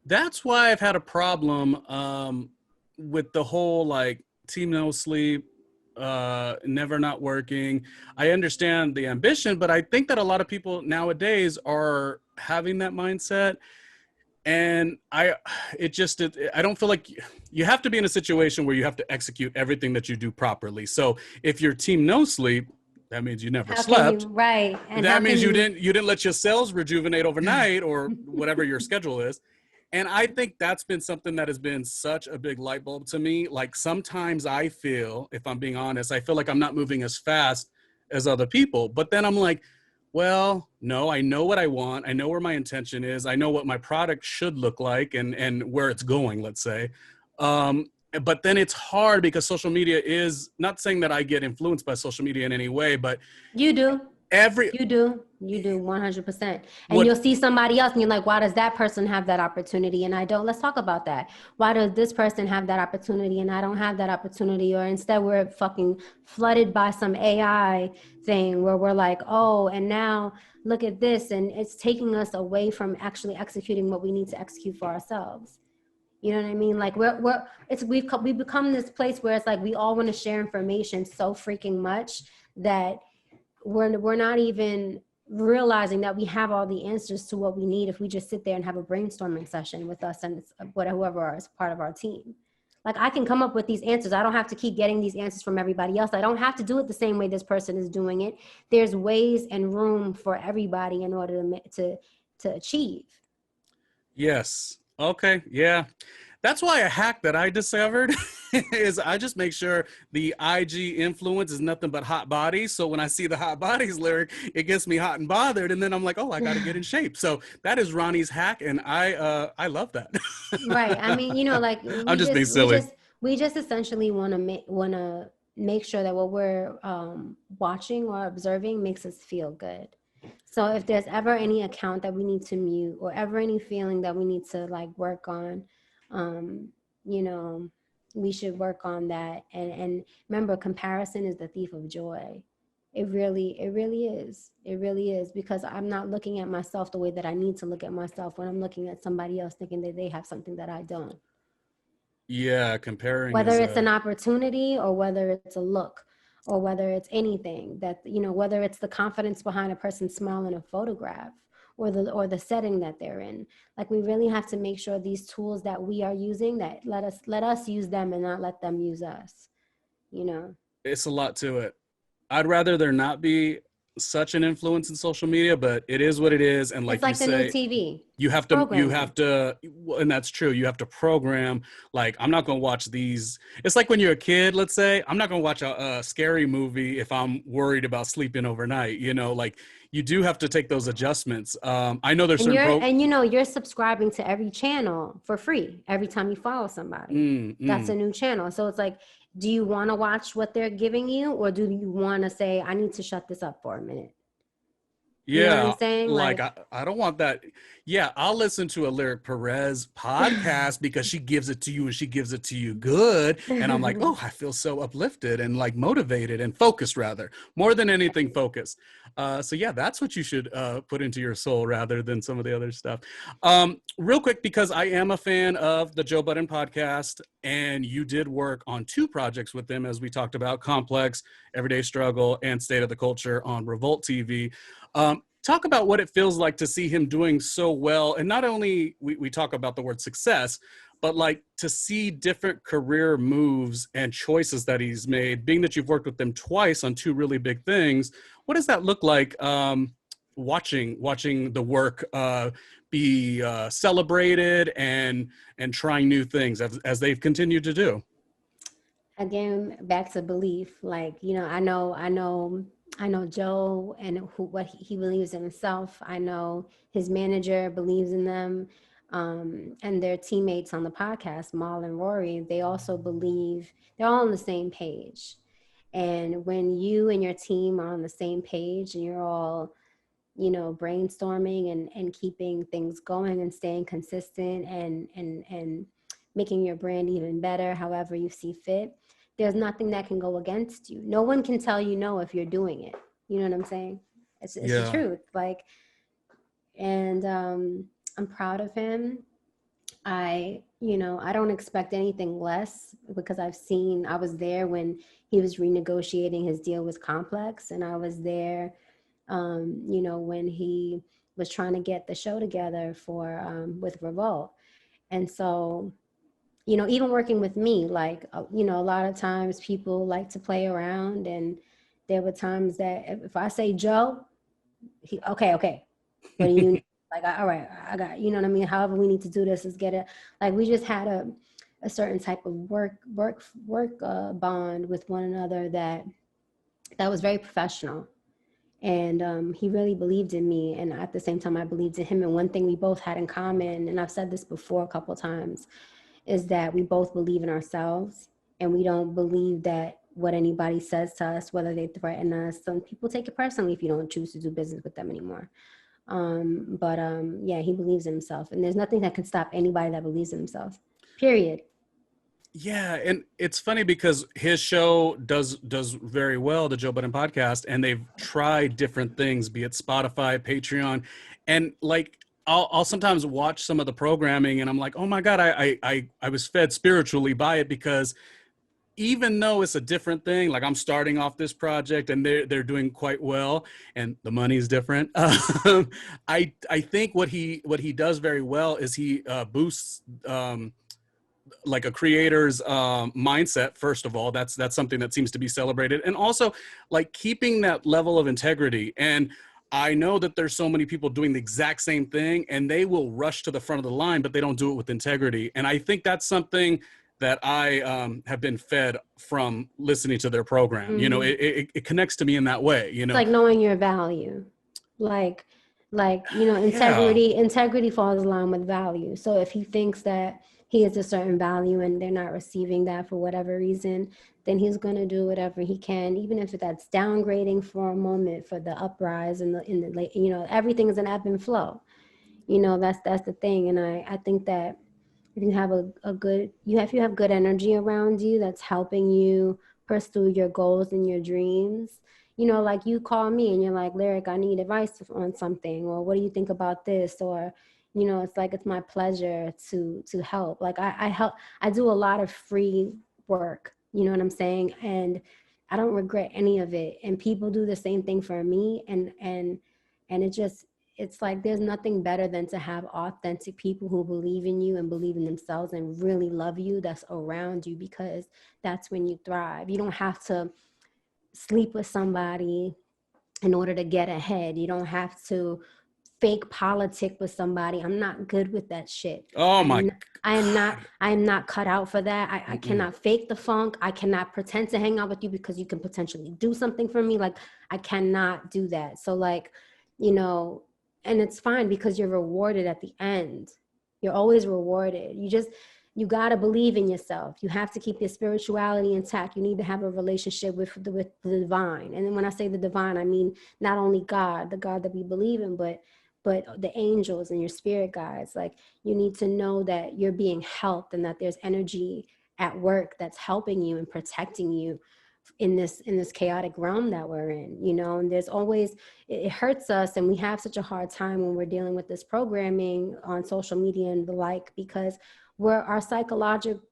that's why I've had a problem with the whole like team no sleep, never not working. I understand the ambition, but I think that a lot of people nowadays are having that mindset. And I don't feel like you have to be in a situation where you have to execute everything that you do properly. So if your team no sleep, that means you never How can you, slept. right? And how That can means you you didn't let your cells rejuvenate overnight or whatever your schedule is. And I think that's been something that has been such a big light bulb to me. Like sometimes I feel, if I'm being honest, I feel like I'm not moving as fast as other people. But then I'm like, well, no, I know what I want. I know where my intention is. I know what my product should look like and where it's going, let's say. But then it's hard because social media is, not saying that I get influenced by social media in any way, but you do every You do. You do 100%. And what you'll see somebody else and you're like, why does that person have that opportunity? And I don't. Let's talk about that. Why does this person have that opportunity and I don't have that opportunity? Or instead we're fucking flooded by some AI thing where we're like, oh, and now look at this. And it's taking us away from actually executing what we need to execute for ourselves. You know what I mean? Like we've become this place where it's like we all want to share information so freaking much that we're not even realizing that we have all the answers to what we need if we just sit there and have a brainstorming session with us and whoever is part of our team. Like I can come up with these answers. I don't have to keep getting these answers from everybody else. I don't have to do it the same way this person is doing it. There's ways and room for everybody in order to achieve. yes. Okay. Yeah. That's why a hack that I discovered is I just make sure the IG influence is nothing but hot bodies. So when I see the hot bodies lyric, it gets me hot and bothered. And then I'm like, oh, I got to get in shape. So that is Ronnie's hack. And I love that. Right. I mean, like I'm just being silly. we just essentially want to make sure that what we're watching or observing makes us feel good. So if there's ever any account that we need to mute or ever any feeling that we need to like work on, you know, we should work on that. And remember, comparison is the thief of joy. It really is. It really is, because I'm not looking at myself the way that I need to look at myself when I'm looking at somebody else thinking that they have something that I don't. Yeah, comparing Whether is it's an opportunity or whether it's a look or whether it's anything that, whether it's the confidence behind a person's smile in a photograph or the setting that they're in. Like we really have to make sure these tools that we are using, that let us use them and not let them use us, It's a lot to it. I'd rather there not be such an influence in social media, but it is what it is. And It's like you like the new say, TV. you have to, and that's true. You have to program. Like, I'm not going to watch these. It's like when you're a kid, let's say, I'm not going to watch a scary movie if I'm worried about sleeping overnight, like you do have to take those adjustments. I know there's you're subscribing to every channel for free every time you follow somebody. That's a new channel. So it's like, do you want to watch what they're giving you, or do you want to say, I need to shut this up for a minute? Yeah, you know what I'm saying? like I don't want that. Yeah, I'll listen to a Lyric Perez podcast because she gives it to you and she gives it to you good. And I'm like, oh, I feel so uplifted and like motivated and focused, rather, more than anything focused. So yeah, that's what you should put into your soul rather than some of the other stuff. Real quick, because I am a fan of the Joe Budden podcast, and you did work on 2 projects with them, as we talked about, Complex, Everyday Struggle, and State of the Culture on Revolt TV. Talk about what it feels like to see him doing so well. And not only we talk about the word success, but like to see different career moves and choices that he's made, being that you've worked with them twice on 2 really big things. What does that look like watching the work be celebrated and trying new things as they've continued to do? Again, back to belief. Like, you know, I know Joe and what he believes in himself. I know his manager believes in them, and their teammates on the podcast, Mal and Rory. They also believe. They're all on the same page. And when you and your team are on the same page, and you're all, you know, brainstorming and keeping things going and staying consistent and making your brand even better, however you see fit, there's nothing that can go against you. No one can tell you no if you're doing it. You know what I'm saying? It's the truth. Like, and I'm proud of him. I don't expect anything less, because I was there when he was renegotiating his deal with Complex, and I was there, when he was trying to get the show together with Revolt. And so, even working with me, like, a lot of times people like to play around, and there were times that if I say Joe, okay, what do you need? Like, all right, I got, you know what I mean? However we need to do this is get it. Like, we just had a certain type of work bond with one another that was very professional. And he really believed in me. And at the same time, I believed in him. And one thing we both had in common, and I've said this before a couple of times, is that we both believe in ourselves, and we don't believe that what anybody says to us, whether they threaten us. Some people take it personally if you don't choose to do business with them anymore. Yeah, he believes in himself, and there's nothing that can stop anybody that believes in himself, period. Yeah, and it's funny because his show does very well, the Joe Budden podcast, and they've tried different things, be it Spotify, Patreon, and like I'll sometimes watch some of the programming, and I'm like, oh my God, I was fed spiritually by it, because even though it's a different thing, like I'm starting off this project and they're doing quite well, and the money's different. I think what he does very well is he boosts like a creator's mindset. First of all, that's something that seems to be celebrated, and also like keeping that level of integrity. And I know that there's so many people doing the exact same thing, and they will rush to the front of the line, but they don't do it with integrity. And I think that's something that I have been fed from listening to their program. Mm-hmm. You know, it connects to me in that way. You know, it's like knowing your value, like integrity falls along with value. So if he thinks that he has a certain value and they're not receiving that for whatever reason, then he's going to do whatever he can, even if that's downgrading for a moment for the uprise and everything is an ebb and flow. That's the thing. And I think that if you have if you have good energy around you that's helping you pursue your goals and your dreams, like you call me and you're like, Lyric, I need advice on something, or what do you think about this? Or, it's like, it's my pleasure to help. Like I do a lot of free work, you know what I'm saying? And I don't regret any of it. And people do the same thing for me. And it's like, there's nothing better than to have authentic people who believe in you and believe in themselves and really love you, that's around you, because that's when you thrive. You don't have to sleep with somebody in order to get ahead. You don't have to fake politic with somebody. I'm not good with that shit. Oh my! I am not cut out for that. I cannot fake the funk. I cannot pretend to hang out with you because you can potentially do something for me. Like, I cannot do that. So like, and it's fine, because you're rewarded at the end. You're always rewarded. You got to believe in yourself. You have to keep your spirituality intact. You need to have a relationship with the divine. And then when I say the divine, I mean not only God, the God that we believe in, but the angels and your spirit guides. Like, you need to know that you're being helped and that there's energy at work that's helping you and protecting you in this chaotic realm that we're in, and there's always, it hurts us, and we have such a hard time when we're dealing with this programming on social media and the like, because our psychological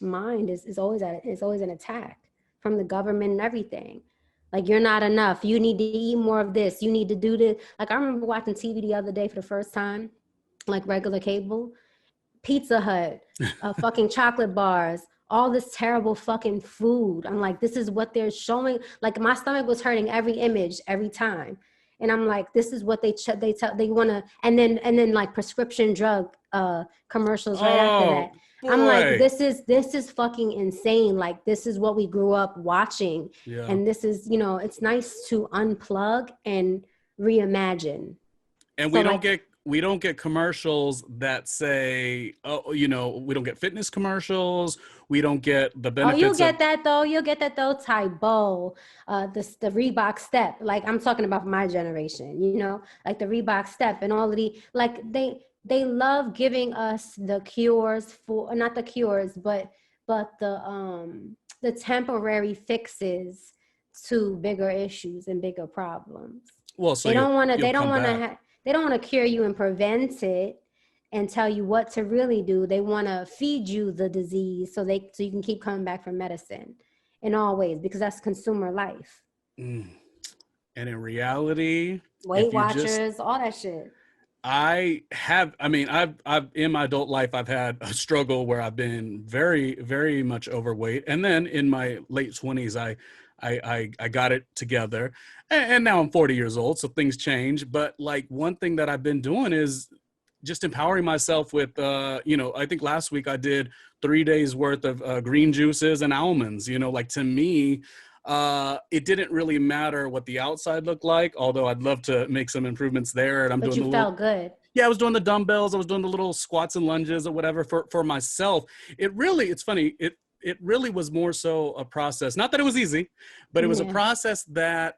mind is always an attack from the government and everything. Like, you're not enough. You need to eat more of this. You need to do this. Like, I remember watching TV the other day for the first time, like regular cable, Pizza Hut, fucking chocolate bars, all this terrible fucking food. I'm like, this is what they're showing. Like, my stomach was hurting every image, every time. And I'm like, this is what they want to, and then like prescription drug commercials right after that. I'm like, this is fucking insane. Like, this is what we grew up watching. Yeah. And this is, you know, it's nice to unplug and reimagine. And So we don't get commercials that say, oh, you know, we don't get fitness commercials. We don't get the benefits. Oh, you'll get that though. Tybo, the Reebok Step. Like, I'm talking about my generation, you know, like the Reebok Step and all of like they love giving us the cures for, not the cures, but the temporary fixes to bigger issues and bigger problems. Well, so they don't want to cure you and prevent it and tell you what to really do. They want to feed you the disease so you can keep coming back for medicine in all ways, because that's consumer life. And in reality, Weight Watchers, all that shit. I've in my adult life, I've had a struggle where I've been very, very much overweight. And then in my late 20s, I got it together, and now I'm 40 years old. So things change. But like, one thing that I've been doing is just empowering myself with, you know, I think last week I did 3 days worth of green juices and almonds. You know, like, to me, it didn't really matter what the outside looked like, although I'd love to make some improvements there. And But you felt good. Yeah, I was doing the dumbbells. I was doing the little squats and lunges or whatever for myself. It's funny. It really was more so a process. Not that it was easy, but it was a process that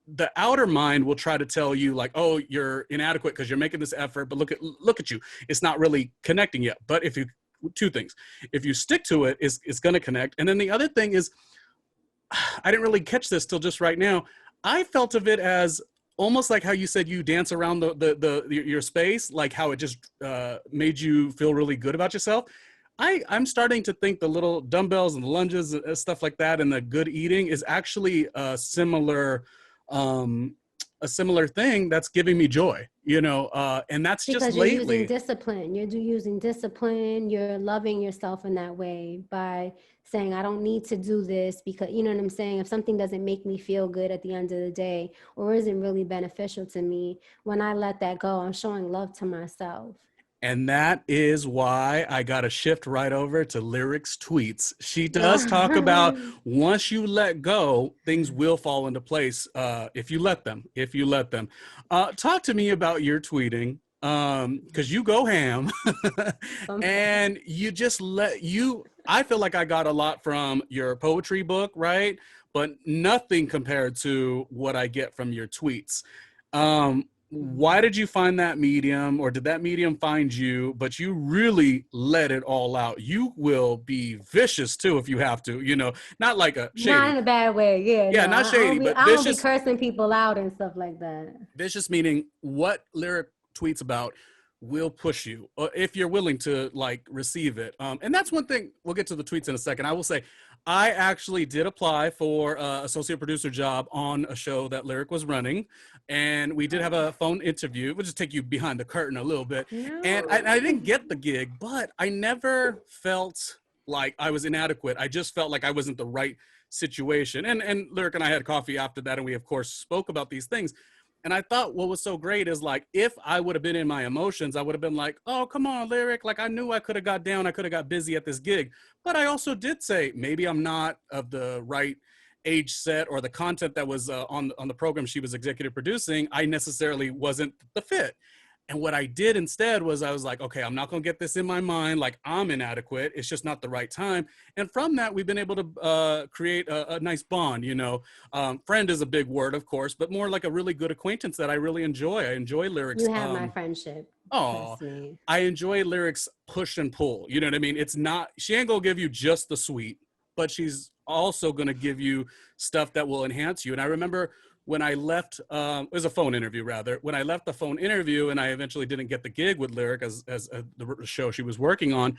the outer mind will try to tell you, like, oh, you're inadequate because you're making this effort, but look at you. It's not really connecting yet. But two things. If you stick to it, it's going to connect. And then the other thing is, I didn't really catch this till just right now. I felt of it as almost like how you said you dance around your space, like how it just made you feel really good about yourself. I'm starting to think the little dumbbells and the lunges and stuff like that, and the good eating is actually a similar thing that's giving me joy, you know, and that's because just you're lately. Using discipline. You're using discipline. You're loving yourself in that way by saying, I don't need to do this because, you know what I'm saying? If something doesn't make me feel good at the end of the day or isn't really beneficial to me, when I let that go, I'm showing love to myself. And that is why I got to shift right over to Lyric's tweets. She does talk about once you let go, things will fall into place if you let them. Talk to me about your tweeting, because you go ham and you just I feel like I got a lot from your poetry book, right? But nothing compared to what I get from your tweets. Why did you find that medium, or did that medium find you? But you really let it all out. You will be vicious too if you have to, you know, not like a shady. Not in a bad way, yeah. Yeah, no, not shady, but I vicious. don't be cursing people out and stuff like that. Vicious meaning what Lyric tweets about will push you if you're willing to like receive it. And that's one thing. We'll get to the tweets in a second. I will say, I actually did apply for associate producer job on a show that Lyric was running, and we did have a phone interview. We'll just take you behind the curtain a little bit. No. And I didn't get the gig, but I never felt like I was inadequate. I just felt like I wasn't the right situation. And Lyric and I had coffee after that, and we of course spoke about these things. And I thought what was so great is, like, if I would have been in my emotions, I would have been like, oh, come on, Lyric. Like, I knew I could have got down. I could have got busy at this gig. But I also did say, maybe I'm not of the right age set, or the content that was on the program she was executive producing, I necessarily wasn't the fit. And what I did instead was I was like, okay, I'm not going to get this in my mind like I'm inadequate. It's just not the right time. And from that, we've been able to create a nice bond, you know. Friend is a big word, of course, but more like a really good acquaintance that I really enjoy. I enjoy Lyrics. You have my friendship. Oh, I enjoy Lyrics push and pull. You know what I mean? It's not, she ain't going to give you just the sweet, but she's also going to give you stuff that will enhance you. And I remember when I left, it was a phone interview rather, when I left the phone interview and I eventually didn't get the gig with Lyric as the show she was working on,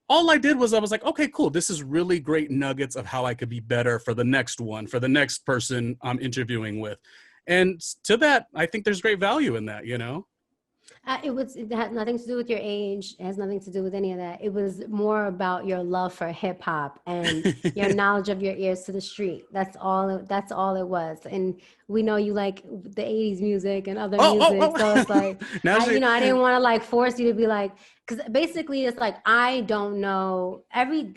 all I did was I was like, okay, cool. This is really great nuggets of how I could be better for the next one, for the next person I'm interviewing with. And to that, I think there's great value in that, you know? It had nothing to do with your age. It has nothing to do with any of that. It was more about your love for hip hop and your knowledge of your ears to the street. That's all it was. And we know you like the 80s music and other music. So it's like, Now I didn't want to like force you to be like, because basically it's like, I don't know. Every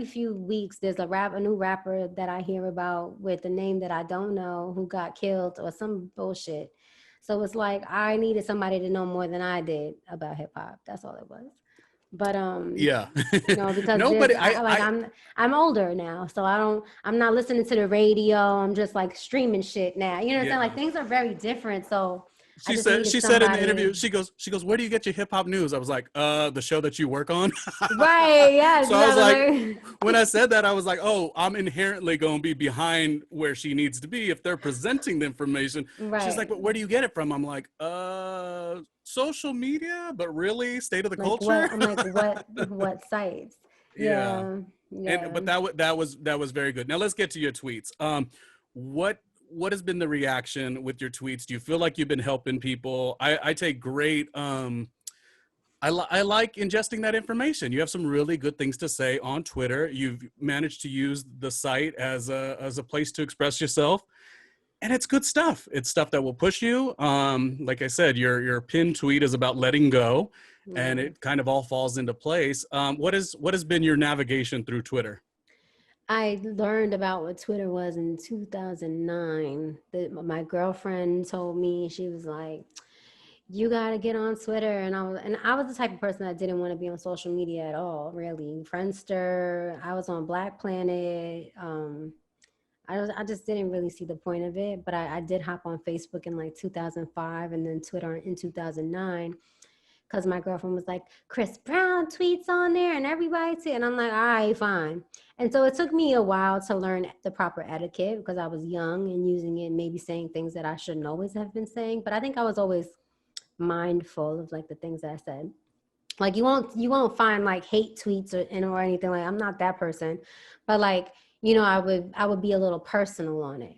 few weeks there's a new rapper that I hear about with a name that I don't know who got killed or some bullshit. So it's like I needed somebody to know more than I did about hip hop. That's all it was. But Yeah. because Nobody, I'm older now, so I'm not listening to the radio. I'm just like streaming shit now. You know what I'm saying? Like yeah. things are very different. So I just She needed said in the somebody. interview, she goes, where do you get your hip hop news? I was like, the show that you work on. Right. Yes. So I was like, when I said that, I was like, oh, I'm inherently going to be behind where she needs to be if they're presenting the information. Right. She's like, but where do you get it from? I'm like, social media, but really state of the Like culture. I'm like, what sites? Yeah. Yeah. But that was very good. Now let's get to your tweets. What has been the reaction with your tweets? Do you feel like you've been helping people? I take great I like ingesting that information. You have some really good things to say on Twitter. You've managed to use the site as a place to express yourself, and it's good stuff. It's stuff that will push you. Like I said, your pinned tweet is about letting go, and it kind of all falls into place. What has been your navigation through Twitter? I learned about what Twitter was in 2009. My girlfriend told me, she was like, you got to get on Twitter. And I was the type of person that didn't want to be on social media at all, really. Friendster, I was on Black Planet. I just didn't really see the point of it, but I did hop on Facebook in like 2005 and then Twitter in 2009. Because my girlfriend was like, Chris Brown tweets on there and everybody tweets. And I'm like, all right, fine. And so it took me a while to learn the proper etiquette because I was young and using it, maybe saying things that I shouldn't always have been saying. But I think I was always mindful of like the things that I said. Like you won't find like hate tweets or anything. Like I'm not that person. But like, I would be a little personal on it.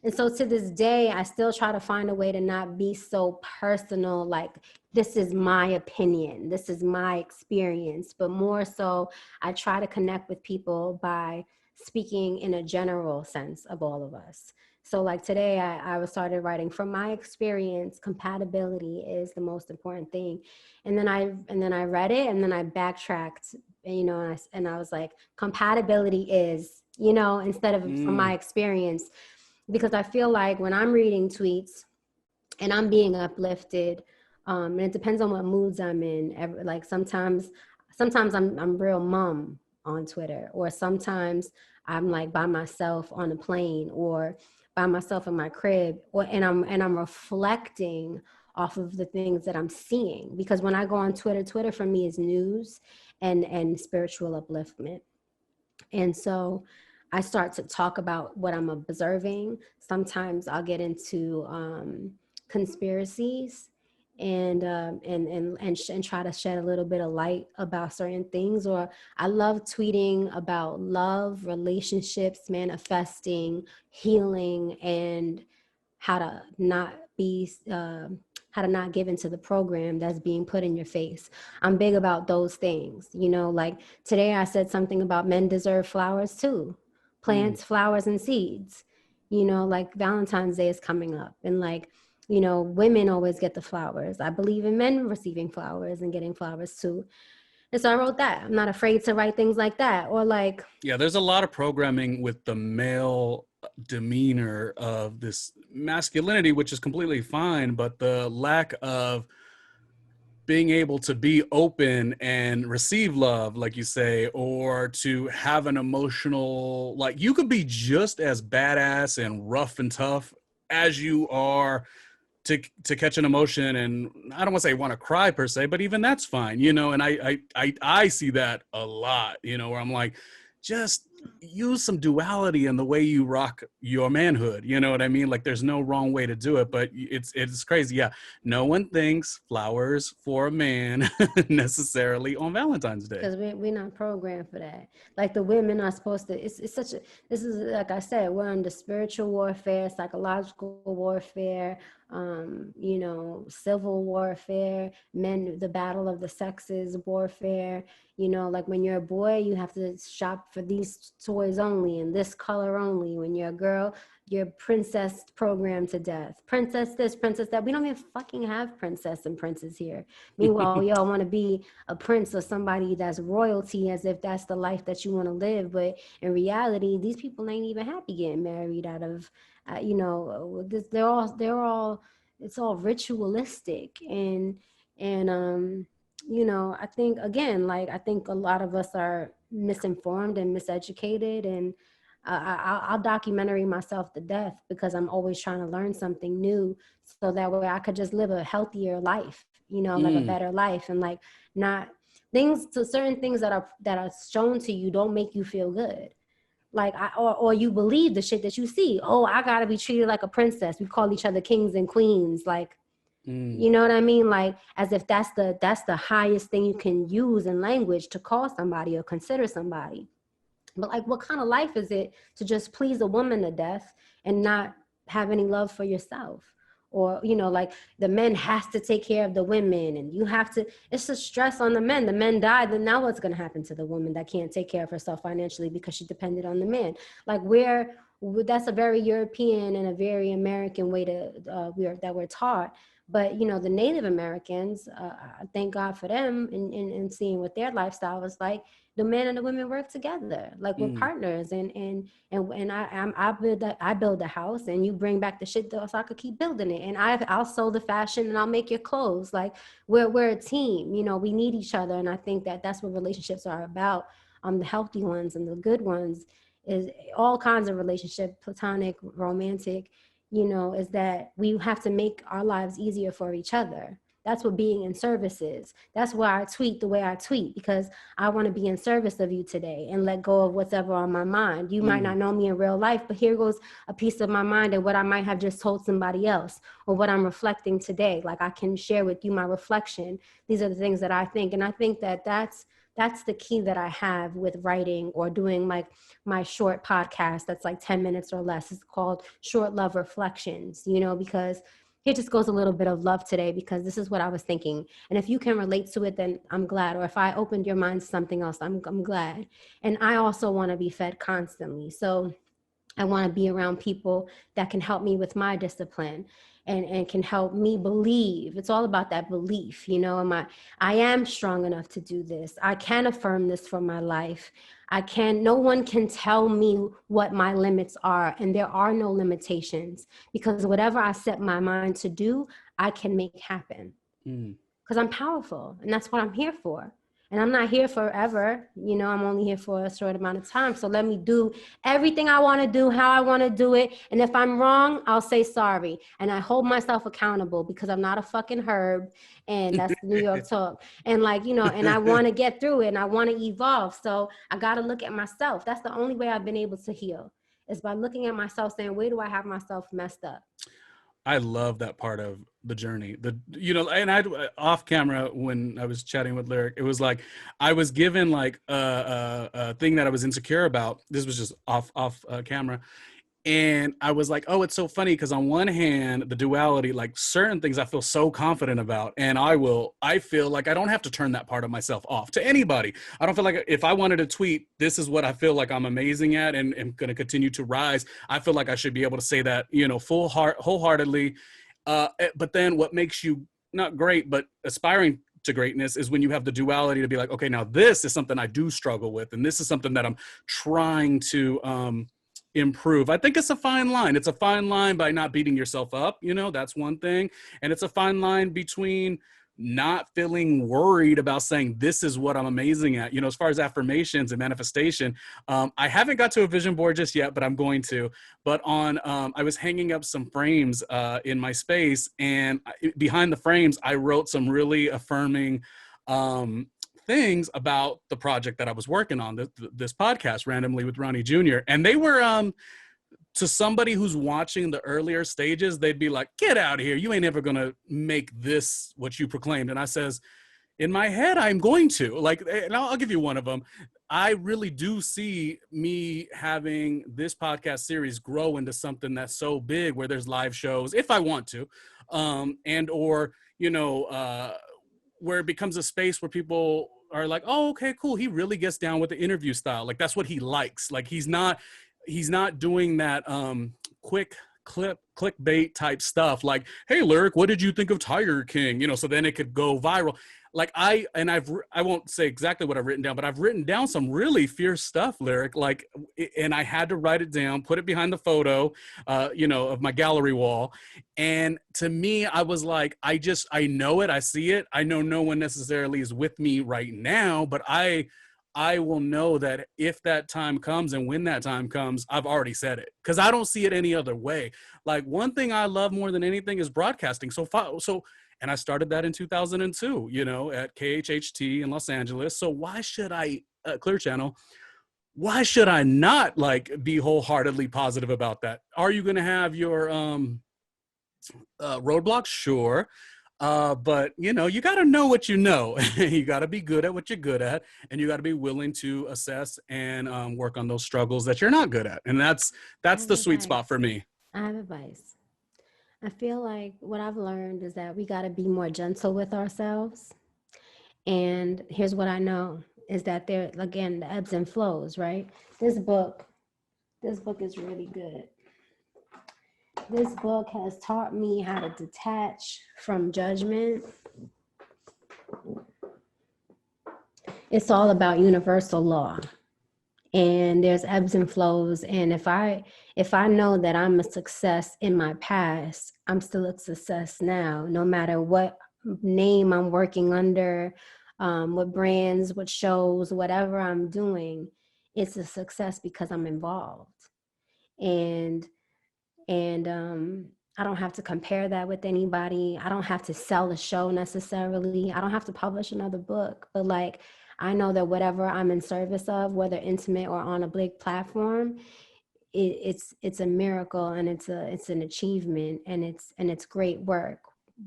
And so to this day, I still try to find a way to not be so personal, like this is my opinion, this is my experience, but more so I try to connect with people by speaking in a general sense of all of us. So like today, I started writing from my experience, compatibility is the most important thing. And then I read it and then I backtracked, and I was like, compatibility is, instead of from my experience. Because I feel like when I'm reading tweets and I'm being uplifted, and it depends on what moods I'm in. Like sometimes I'm real mum on Twitter, or sometimes I'm like by myself on a plane or by myself in my crib, and I'm reflecting off of the things that I'm seeing. Because when I go on Twitter for me is news and spiritual upliftment. And so I start to talk about what I'm observing. Sometimes I'll get into conspiracies and try to shed a little bit of light about certain things. Or I love tweeting about love, relationships, manifesting, healing, and how to not give into the program that's being put in your face. I'm big about those things. Like today I said something about men deserve flowers too. Plants, flowers, and seeds. Like Valentine's Day is coming up, and like, women always get the flowers. I believe in men receiving flowers and getting flowers too. And so I wrote that. I'm not afraid to write things like that. Or like, yeah, there's a lot of programming with the male demeanor of this masculinity, which is completely fine, but the lack of being able to be open and receive love, like you say, or to have an emotional, like you could be just as badass and rough and tough as you are to catch an emotion. And I don't want to say want to cry per se, but even that's fine, and I see that a lot, where I'm like, just use some duality in the way you rock your manhood. You know what I mean? Like there's no wrong way to do it, but it's crazy. Yeah. No one thinks flowers for a man necessarily on Valentine's Day. Because we're not programmed for that. Like the women are supposed to, this is, like I said, we're under spiritual warfare, psychological warfare, you know, civil warfare, the battle of the sexes, warfare. You know, like when you're a boy, you have to shop for these toys only and this color only. When you're a girl, you're princess programmed to death. Princess this, princess that. We don't even fucking have princess and princes here. Meanwhile, y'all want to be a prince or somebody that's royalty as if that's the life that you want to live. But in reality, these people ain't even happy getting married out of, you know, they're all, it's all ritualistic. And you know, I think, again, like, I think a lot of us are misinformed and miseducated, and I'll documentary myself to death because I'm always trying to learn something new so that way I could just live a healthier life, you know, like a better life, and like not things to certain things that are shown to you don't make you feel good. Like, or you believe the shit that you see. Oh, I gotta be treated like a princess. We call each other kings and queens. Like, you know what I mean? Like, as if that's the highest thing you can use in language to call somebody or consider somebody. But like, what kind of life is it to just please a woman to death and not have any love for yourself? Or, you know, like the men has to take care of the women and you have to, it's a stress on the men. The men die, then now what's going to happen to the woman that can't take care of herself financially because she depended on the man? Like, that's a very European and a very American way that we're taught. But, you know, the Native Americans, thank God for them, and seeing what their lifestyle was like. The men and the women work together, like we're partners, and I build a house, and you bring back the shit so I could keep building it, and I'll sew the fashion, and I'll make your clothes. Like, we're a team, you know, we need each other, and I think that's what relationships are about. The healthy ones and the good ones is all kinds of relationship, platonic, romantic, you know, is that we have to make our lives easier for each other. That's what being in service is. That's why I tweet the way I tweet, because I want to be in service of you today and let go of what's ever on my mind. You might not know me in real life, but here goes a piece of my mind and what I might have just told somebody else, or what I'm reflecting today. Like, I can share with you my reflection. These are the things that I think. And I think that's the key that I have with writing or doing like my short podcast that's like 10 minutes or less. It's called Short Love Reflections, you know, because here just goes a little bit of love today, because this is what I was thinking. And if you can relate to it, then I'm glad. Or if I opened your mind to something else, I'm glad. And I also want to be fed constantly. So I want to be around people that can help me with my discipline and can help me believe. It's all about that belief, you know, I am strong enough to do this. I can affirm this for my life. No one can tell me what my limits are, and there are no limitations, because whatever I set my mind to do, I can make happen, because I'm powerful, and that's what I'm here for. And I'm not here forever, you know, I'm only here for a short amount of time. So let me do everything I want to do, how I want to do it. And if I'm wrong, I'll say sorry. And I hold myself accountable, because I'm not a fucking herb. And that's New York talk. And like, you know, and I want to get through it, and I want to evolve. So I got to look at myself. That's the only way I've been able to heal, is by looking at myself, saying, where do I have myself messed up? I love that part of the journey. You know, and I off camera when I was chatting with Lyric, it was like I was given like a thing that I was insecure about. This was just off camera. And I was like, oh, it's so funny, because on one hand, the duality, like certain things I feel so confident about, and I feel like I don't have to turn that part of myself off to anybody. I don't feel like if I wanted to tweet, this is what I feel like I'm amazing at and am going to continue to rise, I feel like I should be able to say that, you know, wholeheartedly. But then what makes you not great, but aspiring to greatness is when you have the duality to be like, okay, now this is something I do struggle with, and this is something that I'm trying to, improve. I think it's a fine line. It's a fine line by not beating yourself up, you know, that's one thing. And it's a fine line between not feeling worried about saying, this is what I'm amazing at. You know, as far as affirmations and manifestation, I haven't got to a vision board just yet, but I'm going to. But I was hanging up some frames in my space, and behind the frames, I wrote some really affirming things about the project that I was working on, this podcast, Randomly with Ronnie Jr. And they were, to somebody who's watching the earlier stages, they'd be like, get out of here. You ain't ever going to make this what you proclaimed. And I says, in my head, I'm going to. Like, and I'll give you one of them. I really do see me having this podcast series grow into something that's so big where there's live shows if I want to, and or, where it becomes a space where people are like, oh, okay, cool. He really gets down with the interview style. Like that's what he likes. Like he's not doing that quick clickbait type stuff. Like, hey, Lyric, what did you think of Tiger King? So then it could go viral. Like I won't say exactly what I've written down, but I've written down some really fierce stuff, Lyric, like, and I had to write it down, put it behind the photo, of my gallery wall. And to me, I was like, I know it, I see it. I know no one necessarily is with me right now, but I will know that if that time comes and when that time comes, I've already said it because I don't see it any other way. Like one thing I love more than anything is broadcasting. And I started that in 2002, at KHHT in Los Angeles. So why should I, Clear Channel, why should I not like be wholeheartedly positive about that? Are you going to have your roadblocks? Sure. But you got to know what you know. You got to be good at what you're good at, and you got to be willing to assess and work on those struggles that you're not good at. And that's the sweet spot for me. I have advice. I feel like what I've learned is that we got to be more gentle with ourselves. And here's what I know is that there, again, the ebbs and flows, right? This book is really good. This book has taught me how to detach from judgment. It's all about universal law. And there's ebbs and flows. And if I know that I'm a success in my past, I'm still a success now, no matter what name I'm working under, what brands, what shows, whatever I'm doing, it's a success because I'm involved. And I don't have to compare that with anybody. I don't have to sell a show necessarily. I don't have to publish another book, but like, I know that whatever I'm in service of, whether intimate or on a big platform, it's a miracle and it's an achievement and it's great work,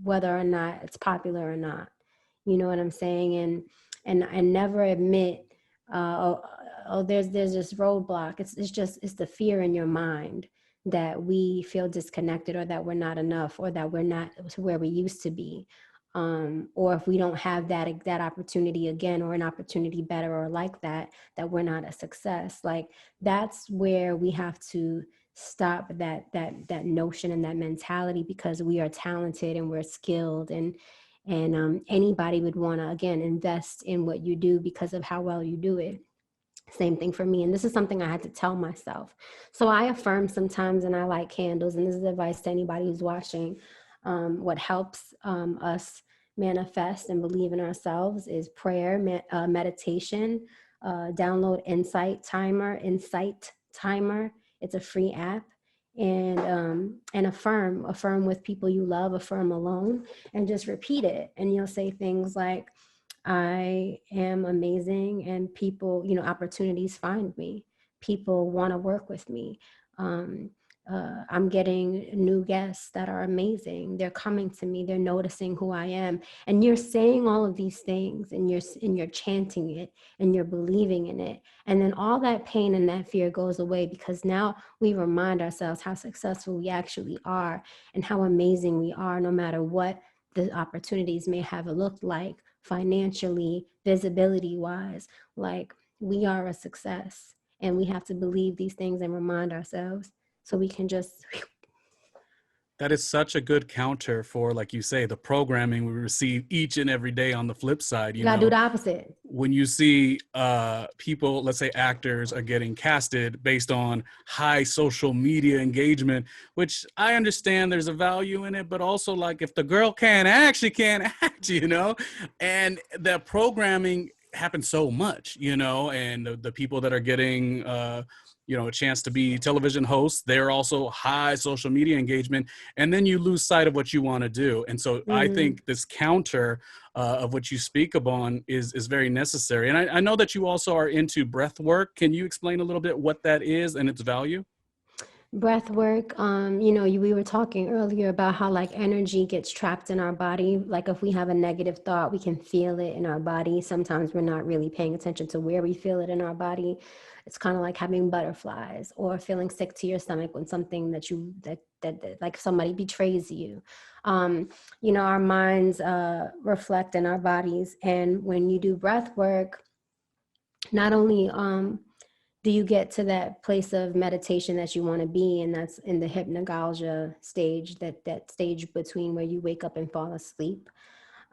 whether or not it's popular or not. You know what I'm saying? And never admit, there's this roadblock. It's the fear in your mind that we feel disconnected or that we're not enough or that we're not to where we used to be. Or if we don't have that opportunity again, or an opportunity better or like that we're not a success. Like that's where we have to stop that notion and that mentality, because we are talented and we're skilled and anybody would want to, again, invest in what you do because of how well you do it. Same thing for me. And this is something I had to tell myself. So I affirm sometimes and I light candles, and this is advice to anybody who's watching. What helps us manifest and believe in ourselves is prayer, meditation, download Insight Timer. It's a free app. And affirm with people you love, affirm alone, and just repeat it. And you'll say things like, I am amazing, and people, opportunities find me. People want to work with me. I'm getting new guests that are amazing. They're coming to me. They're noticing who I am. And you're saying all of these things, and you're chanting it, and you're believing in it. And then all that pain and that fear goes away, because now we remind ourselves how successful we actually are and how amazing we are, no matter what the opportunities may have looked like financially, visibility wise. Like, we are a success, and we have to believe these things and remind ourselves. So we can just... That is such a good counter for, like you say, the programming we receive each and every day on the flip side. You gotta do the opposite. When you see people, let's say actors, are getting casted based on high social media engagement, which I understand there's a value in it, but also like if the girl can't act, she can't act, and the programming happens so much, and the people that are getting a chance to be television hosts, they're also high social media engagement, and then you lose sight of what you want to do. And so I think this counter of what you speak upon is very necessary. And I know that you also are into breath work. Can you explain a little bit what that is and its value? Breath work, we were talking earlier about how like energy gets trapped in our body. Like if we have a negative thought, we can feel it in our body. Sometimes we're not really paying attention to where we feel it in our body. It's kind of like having butterflies or feeling sick to your stomach when something that like somebody betrays you. Our minds reflect in our bodies. And when you do breath work, not only do you get to that place of meditation that you want to be, and that's in the hypnagogia stage, that stage between where you wake up and fall asleep.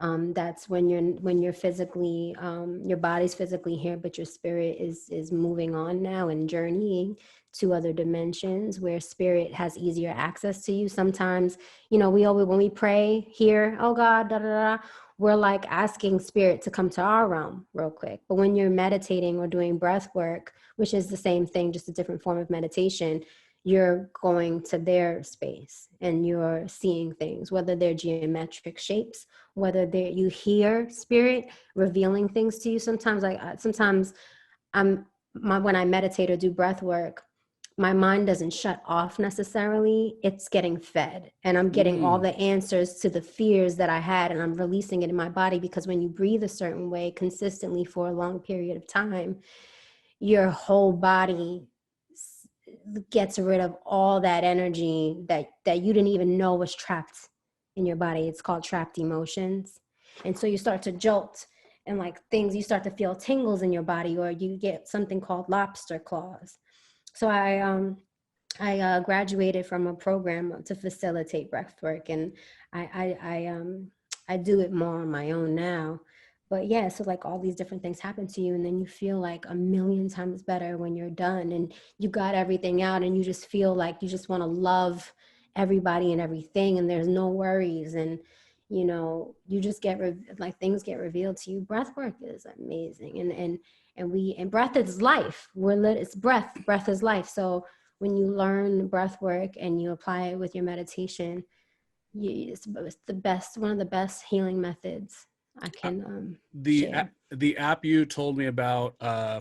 That's when you're physically, your body's physically here, but your spirit is moving on now and journeying to other dimensions where spirit has easier access to you. Sometimes, we always, when we pray here, oh God, da da da, we're like asking spirit to come to our realm real quick. But when you're meditating or doing breath work, which is the same thing, just a different form of meditation, you're going to their space and you're seeing things, whether they're geometric shapes, whether you hear spirit revealing things to you. Sometimes when I meditate or do breath work, my mind doesn't shut off necessarily. It's getting fed, and I'm getting all the answers to the fears that I had, and I'm releasing it in my body. Because when you breathe a certain way consistently for a long period of time, your whole body gets rid of all that energy that you didn't even know was trapped in your body. It's called trapped emotions. And so you start to jolt, and like things, you start to feel tingles in your body, or you get something called lobster claws. So I graduated from a program to facilitate breathwork, and I do it more on my own now. But yeah, so like all these different things happen to you, and then you feel like a million times better when you're done and you got everything out, and you just feel like you just want to love everybody and everything, and there's no worries, and you just get like things get revealed to you. Breathwork is amazing, and breath is life. It's breath is life. So when you learn breath work and you apply it with your meditation, it's the best, one of the best healing methods I can share. The app you told me about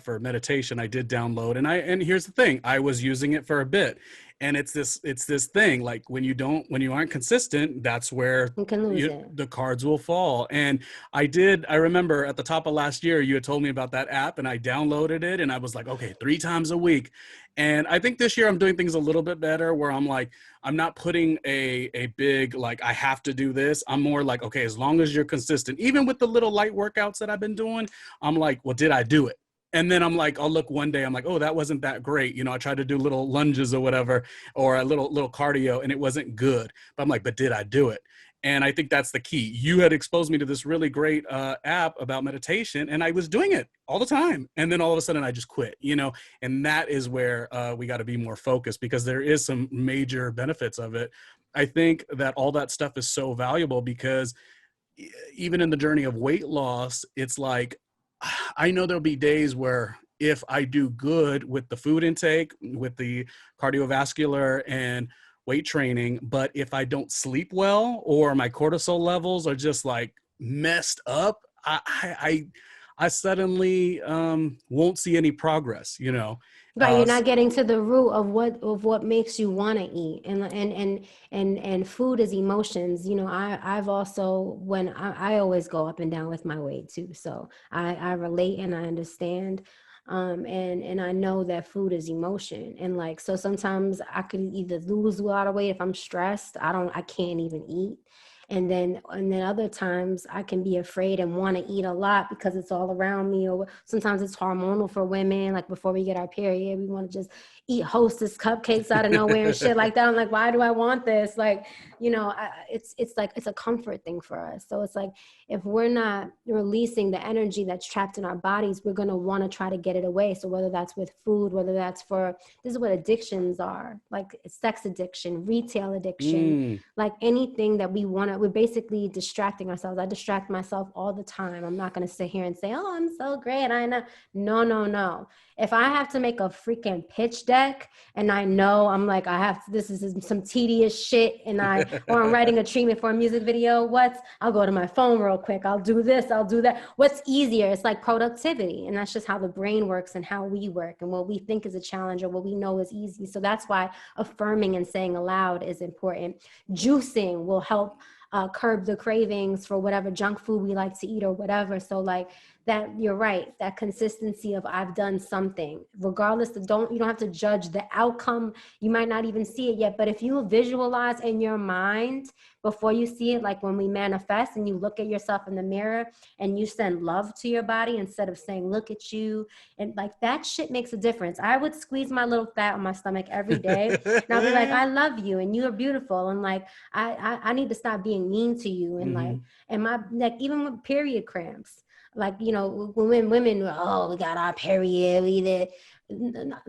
for meditation, I did download, and here's the thing, I was using it for a bit, and it's this thing, like when you aren't consistent, that's where You can lose it. the cards will fall. And I remember at the top of last year, you had told me about that app, and I downloaded it, and I was like, okay, 3 times a week. And I think this year I'm doing things a little bit better, where I'm like, I'm not putting a big, like, I have to do this. I'm more like, okay, as long as you're consistent, even with the little light workouts that I've been doing, I'm like, well, did I do it? And then I'm like, I'll look one day, I'm like, oh, that wasn't that great. I tried to do little lunges or whatever, or a little cardio, and it wasn't good. But I'm like, but did I do it? And I think that's the key. You had exposed me to this really great app about meditation, and I was doing it all the time. And then all of a sudden I just quit, and that is where we got to be more focused, because there is some major benefits of it. I think that all that stuff is so valuable, because even in the journey of weight loss, it's like, I know there'll be days where if I do good with the food intake, with the cardiovascular and weight training, but if I don't sleep well, or my cortisol levels are just like messed up, I suddenly won't see any progress, Right, you're not getting to the root of what makes you want to eat, and food is emotions. I've also, when I always go up and down with my weight too, so I relate and I understand, and I know that food is emotion, and like, so sometimes I could either lose a lot of weight if I'm stressed. I can't even eat. And then other times I can be afraid and want to eat a lot because it's all around me. Or sometimes it's hormonal for women. Like before we get our period, we want to just eat Hostess cupcakes out of nowhere and shit like that. I'm like, why do I want this? Like, it's like, it's a comfort thing for us. So it's like, if we're not releasing the energy that's trapped in our bodies, we're going to want to try to get it away. So whether that's with food, whether that's this is what addictions are, like sex addiction, retail addiction, like anything that we want to, we're basically distracting ourselves. I distract myself all the time. I'm not going to sit here and say, oh, I'm so great. I know. No. If I have to make a freaking pitch deck and I know I'm like, this is some tedious shit or I'm writing a treatment for a music video, I'll go to my phone real quick. I'll do this, I'll do that. What's easier? It's like productivity. And that's just how the brain works and how we work and what we think is a challenge or what we know is easy. So that's why affirming and saying aloud is important. Juicing will help curb the cravings for whatever junk food we like to eat or whatever. So like that, you're right, that consistency of I've done something, regardless of you don't have to judge the outcome. You might not even see it yet, but if you visualize in your mind before you see it, like when we manifest and you look at yourself in the mirror and you send love to your body instead of saying, look at you. And like that shit makes a difference. I would squeeze my little fat on my stomach every day and I'll be like, I love you and you are beautiful. And like, I need to stop being mean to you. And like, and my, like, even with period cramps, like, you know, when women, oh, we got our period, we did.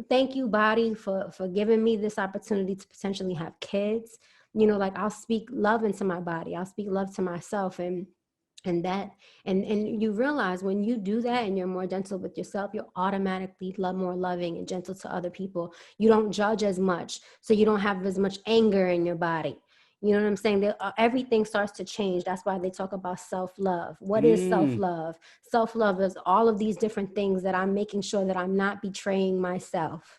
Thank you, body, for giving me this opportunity to potentially have kids. You know, like I'll speak love into my body. I'll speak love to myself. And you realize when you do that and you're more gentle with yourself, you're automatically more loving and gentle to other people. You don't judge as much. So you don't have as much anger in your body. You know what I'm saying? Everything starts to change. That's why they talk about self-love. What is self-love? Self-love is all of these different things that I'm making sure that I'm not betraying myself.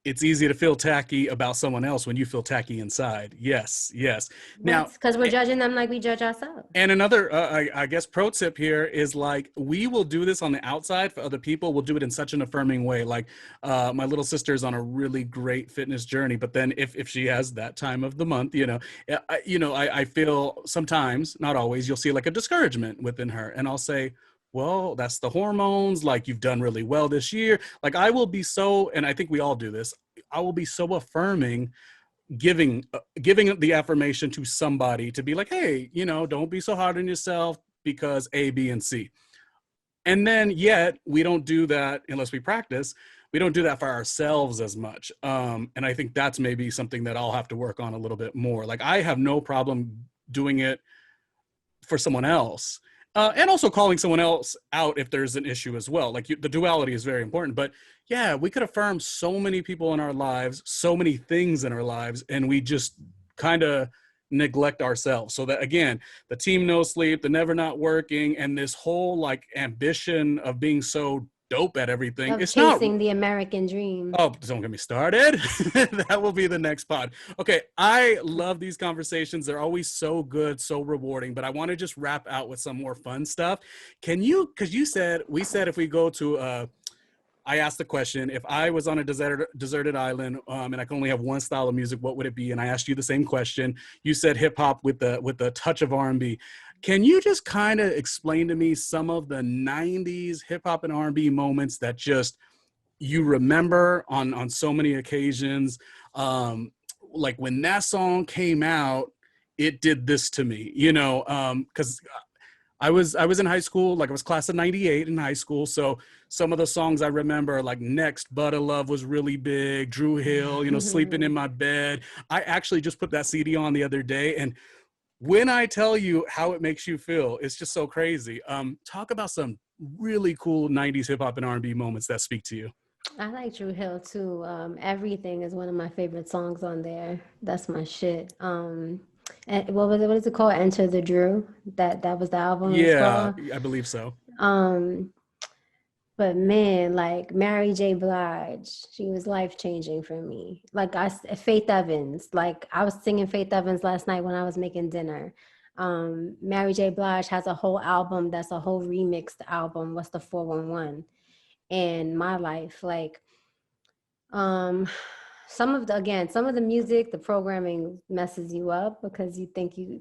It's easy to feel tacky about someone else when you feel tacky inside. Yes, yes. Now, because we're judging them like we judge ourselves. And another, I guess, pro tip here is like, we will do this on the outside for other people. We'll do it in such an affirming way. Like my little sister's on a really great fitness journey, but then if she has that time of the month, I feel sometimes, not always, you'll see like a discouragement within her. And I'll say, well, that's the hormones. Like, you've done really well this year. Like, I will be so, and I think we all do this, I will be so affirming, giving the affirmation to somebody to be like, hey, don't be so hard on yourself because A, B, and C. And then yet we don't do that unless we practice. We don't do that for ourselves as much. And I think that's maybe something that I'll have to work on a little bit more. Like, I have no problem doing it for someone else. And also calling someone else out if there's an issue as well. Like, the duality is very important. But yeah, we could affirm so many people in our lives, so many things in our lives, and we just kind of neglect ourselves. So that, again, the team no sleep, the never not working, and this whole like ambition of being so dope at everything. It's chasing the American dream. Oh, don't get me started. That will be the next pod. Okay, I love these conversations. They're always so good, so rewarding, but I want to just wrap out with some more fun stuff. Because we said if we go to, I asked the question, if I was on a deserted island and I could only have one style of music, what would it be? And I asked you the same question. You said hip hop with the touch of R&B. Can you just kind of explain to me some of the 90s hip hop and R&B moments that just you remember on so many occasions? Like, when that song came out, it did this to me, because I was in high school, like I was class of 98 in high school. So some of the songs I remember, like Next, But Love was really big, Drew Hill, Sleeping in My Bed. I actually just put that CD on the other day, and when I tell you how it makes you feel, it's just so crazy. Talk about some really cool 90s hip hop and R&B moments that speak to you. I like Drew Hill too. Everything is one of my favorite songs on there. That's my shit. And what is it called? Enter the Drew. That was the album. Yeah, I believe so. But man, like Mary J. Blige, she was life-changing for me. Like Faith Evans, like I was singing Faith Evans last night when I was making dinner. Mary J. Blige has a whole album that's a whole remixed album. What's the 411? And my life, like, some of the music, the programming messes you up because you think you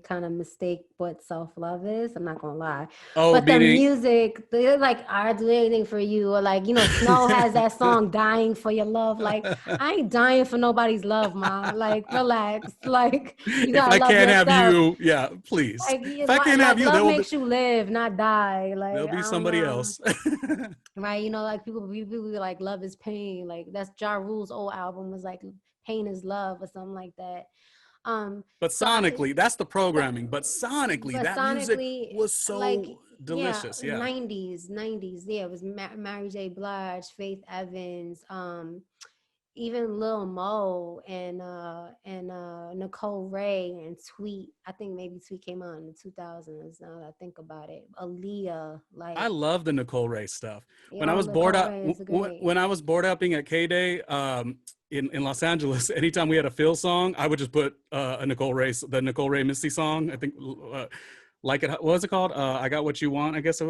kind of mistake what self-love is. I'm not gonna lie. But the music, they're like, I do anything for you, or like, Snow has that song Dying for Your Love. Like, I ain't dying for nobody's love, man. Like, relax. Like, you gotta love yourself. If I can't have you, yeah, please. Like, if I can't have you, love makes you live, not die. Like, there'll be somebody else. Right? Like people like, love is pain. Like, that's Ja Rule's old album was like, Pain is Love or something like that. But So sonically, that's the but, programming. But sonically, but that music sonically, was so like, yeah, delicious. Yeah. 90s. Yeah, it was Mary J. Blige, Faith Evans, even Lil Mo and Nicole Ray and Tweet. I think maybe Tweet came out in the 2000s. Now that I think about it, Aaliyah, I like, love the Nicole Ray stuff. When I yo, was bored Nicole out, Ray is great. when I was bored out being at K Day in Los Angeles, anytime we had a Phil song, I would just put the Nicole Ray Misty song. I think like it. What was it called? I Got What You Want. I guess.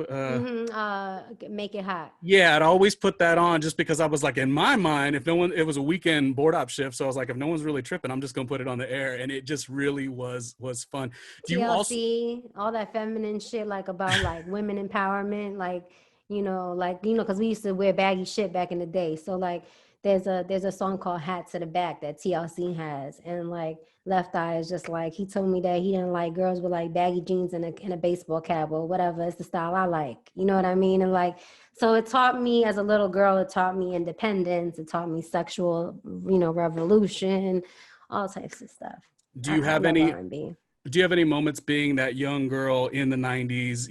Make It Hot. Yeah, I'd always put that on just because I was like, in my mind, if no one, it was a weekend board op shift, so I was like, if no one's really tripping, I'm just gonna put it on the air, and it just really was fun. Do you also? TLC, all that feminine shit, like about like women empowerment, like, because we used to wear baggy shit back in the day. So like, there's a song called "Hat to the Back" that TLC has, and like Left Eye is just like, he told me that he didn't like girls with like baggy jeans and a baseball cap or whatever. It's the style I like, you know what I mean? And like, so it taught me as a little girl, it taught me independence, it taught me sexual, revolution, all types of stuff. Do you I have love any? R&B. Do you have any moments being that young girl in the 90s,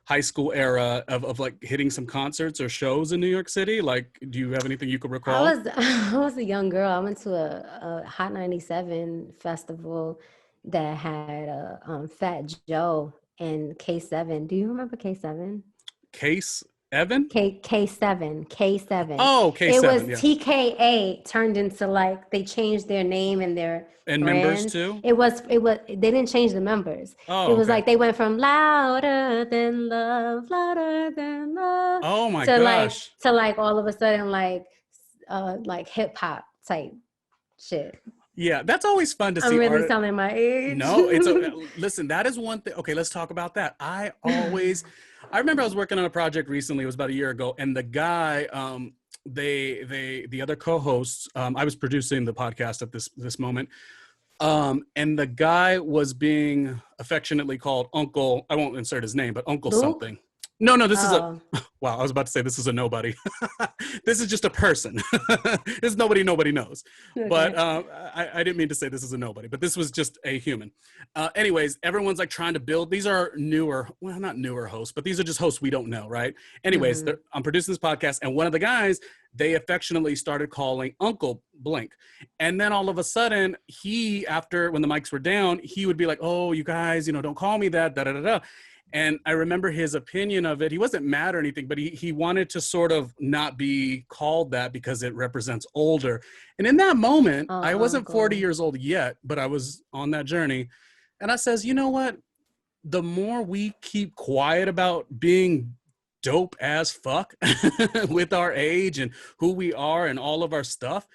high school era of like hitting some concerts or shows in New York City? Like, do you have anything you could I recall? was I was a young girl. I went to a Hot 97 festival that had Fat Joe and K7. Do you remember K7? Case Evan? K7. Oh, It was K7, yeah. TKA turned into, like, they changed their name and their And members brand. too? They didn't change the members. Oh, It was okay. like they went from louder than love Oh my to like gosh. all of a sudden like hip hop type shit. Yeah, that's always fun to I'm see really art. telling my age. No, listen, that is one thing. Okay, let's talk about that. I remember I was working on a project recently, it was about a year ago, and the guy, the other co-hosts, I was producing the podcast at this moment. And the guy was being affectionately called Uncle, I won't insert his name, but Uncle Luke? something. No, this is Oh, wow, I was about to say this is a nobody. This is just a person. This is nobody knows. But okay. I didn't mean to say this is a nobody, but this was just a human. Anyways, everyone's like trying to build, these are newer, well, not newer hosts, but these are just hosts we don't know, right? Anyways, Mhm. I'm producing this podcast, and one of the guys, they affectionately started calling Uncle Blank. And then all of a sudden, when the mics were down, he would be like, oh, you guys, don't call me that, da da da da. And I remember his opinion of it. He wasn't mad or anything, but he wanted to sort of not be called that because it represents older. And in that moment, Oh, I wasn't 40 uncle. years old yet, but I was on that journey. And I says, you know what? The more we keep quiet about being dope as fuck with our age and who we are and all of our stuff,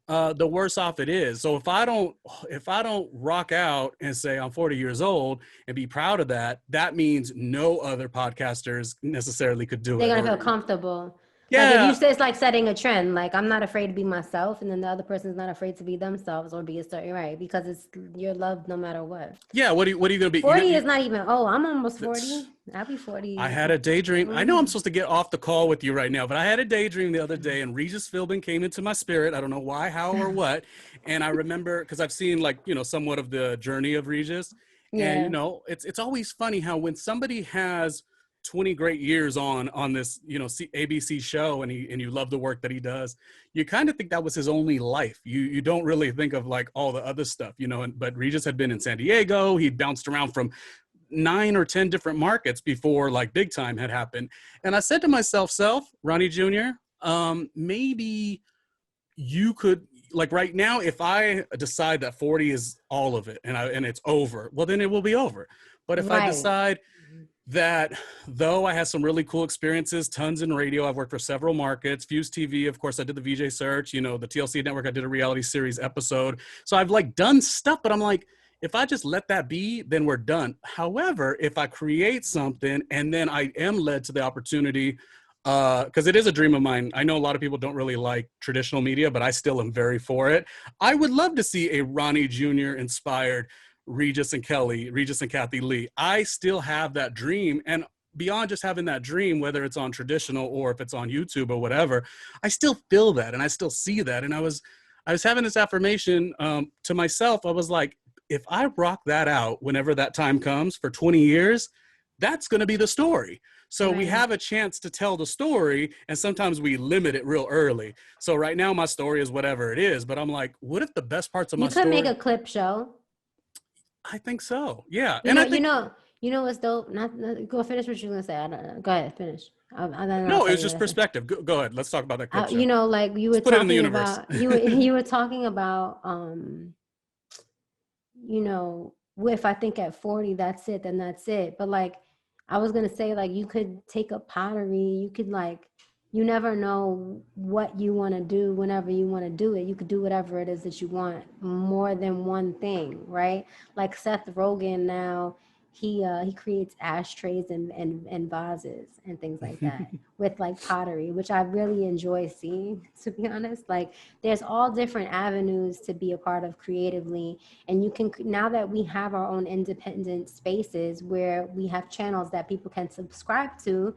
the worse off it is. So if I don't rock out and say I'm 40 years old and be proud of that, that means no other podcasters necessarily could do They're it. gonna feel Or comfortable. Like if you yeah, say, it's like setting a trend. Like, I'm not afraid to be myself, and then the other person's not afraid to be themselves or be a certain right, because it's your love no matter what. yeah. What are you gonna be? 40 is not even. Oh, I'm almost 40. It's- I'll be 40. I had a daydream. I know I'm Mhm. supposed to get off the call with you right now, but I had a daydream the other day, and Regis Philbin came into my spirit. I don't know why, how, or what. And I remember, because I've seen somewhat of the journey of Regis, and Yeah. it's always funny how when somebody has 20 great years on this ABC show, and you love the work that he does, you kind of think that was his only life. You don't really think of like all the other stuff, but Regis had been in San Diego. He'd bounced around from 9 or 10 different markets before like big time had happened. And I said to myself, Ronnie Jr., maybe you could, like, right now, if I decide that 40 is all of it and it's over, well, then it will be over. But if I Right. decide that, though I had some really cool experiences, tons in radio, I've worked for several markets, Fuse TV, of course, I did the VJ search, the TLC network, I did a reality series episode. So I've like done stuff, but I'm like, if I just let that be, then we're done. However, if I create something and then I am led to the opportunity, because it is a dream of mine. I know a lot of people don't really like traditional media, but I still am very for it. I would love to see a Ronnie Jr. inspired Regis and Kathy Lee. I still have that dream. And beyond just having that dream, whether it's on traditional or if it's on YouTube or whatever, I still feel that and I still see that. And I was having this affirmation to myself. I was like, if I rock that out whenever that time comes for 20 years, that's going to be the story. So we have a chance to tell the story, and sometimes we limit it real early. So right now my story is whatever it is, but I'm like, what if the best parts of my story? You could make a clip show. I think so. Yeah. You know what's dope? Go finish what you're gonna say. I don't know. Go ahead, finish. No, it was just perspective. Go ahead. Let's talk about that clip show. You know, like you were Let's put it in the talking universe. about, you were talking about, you know, if I think at 40, that's it, then that's it. But like, I was gonna say, like, you could take up pottery. You could like, you never know what you want to do whenever you want to do it. You could do whatever it is that you want, more than one thing, right? Like Seth Rogen now, he creates ashtrays and vases and things like that with like pottery, which I really enjoy seeing, to be honest. Like there's all different avenues to be a part of creatively. And you can, now that we have our own independent spaces where we have channels that people can subscribe to,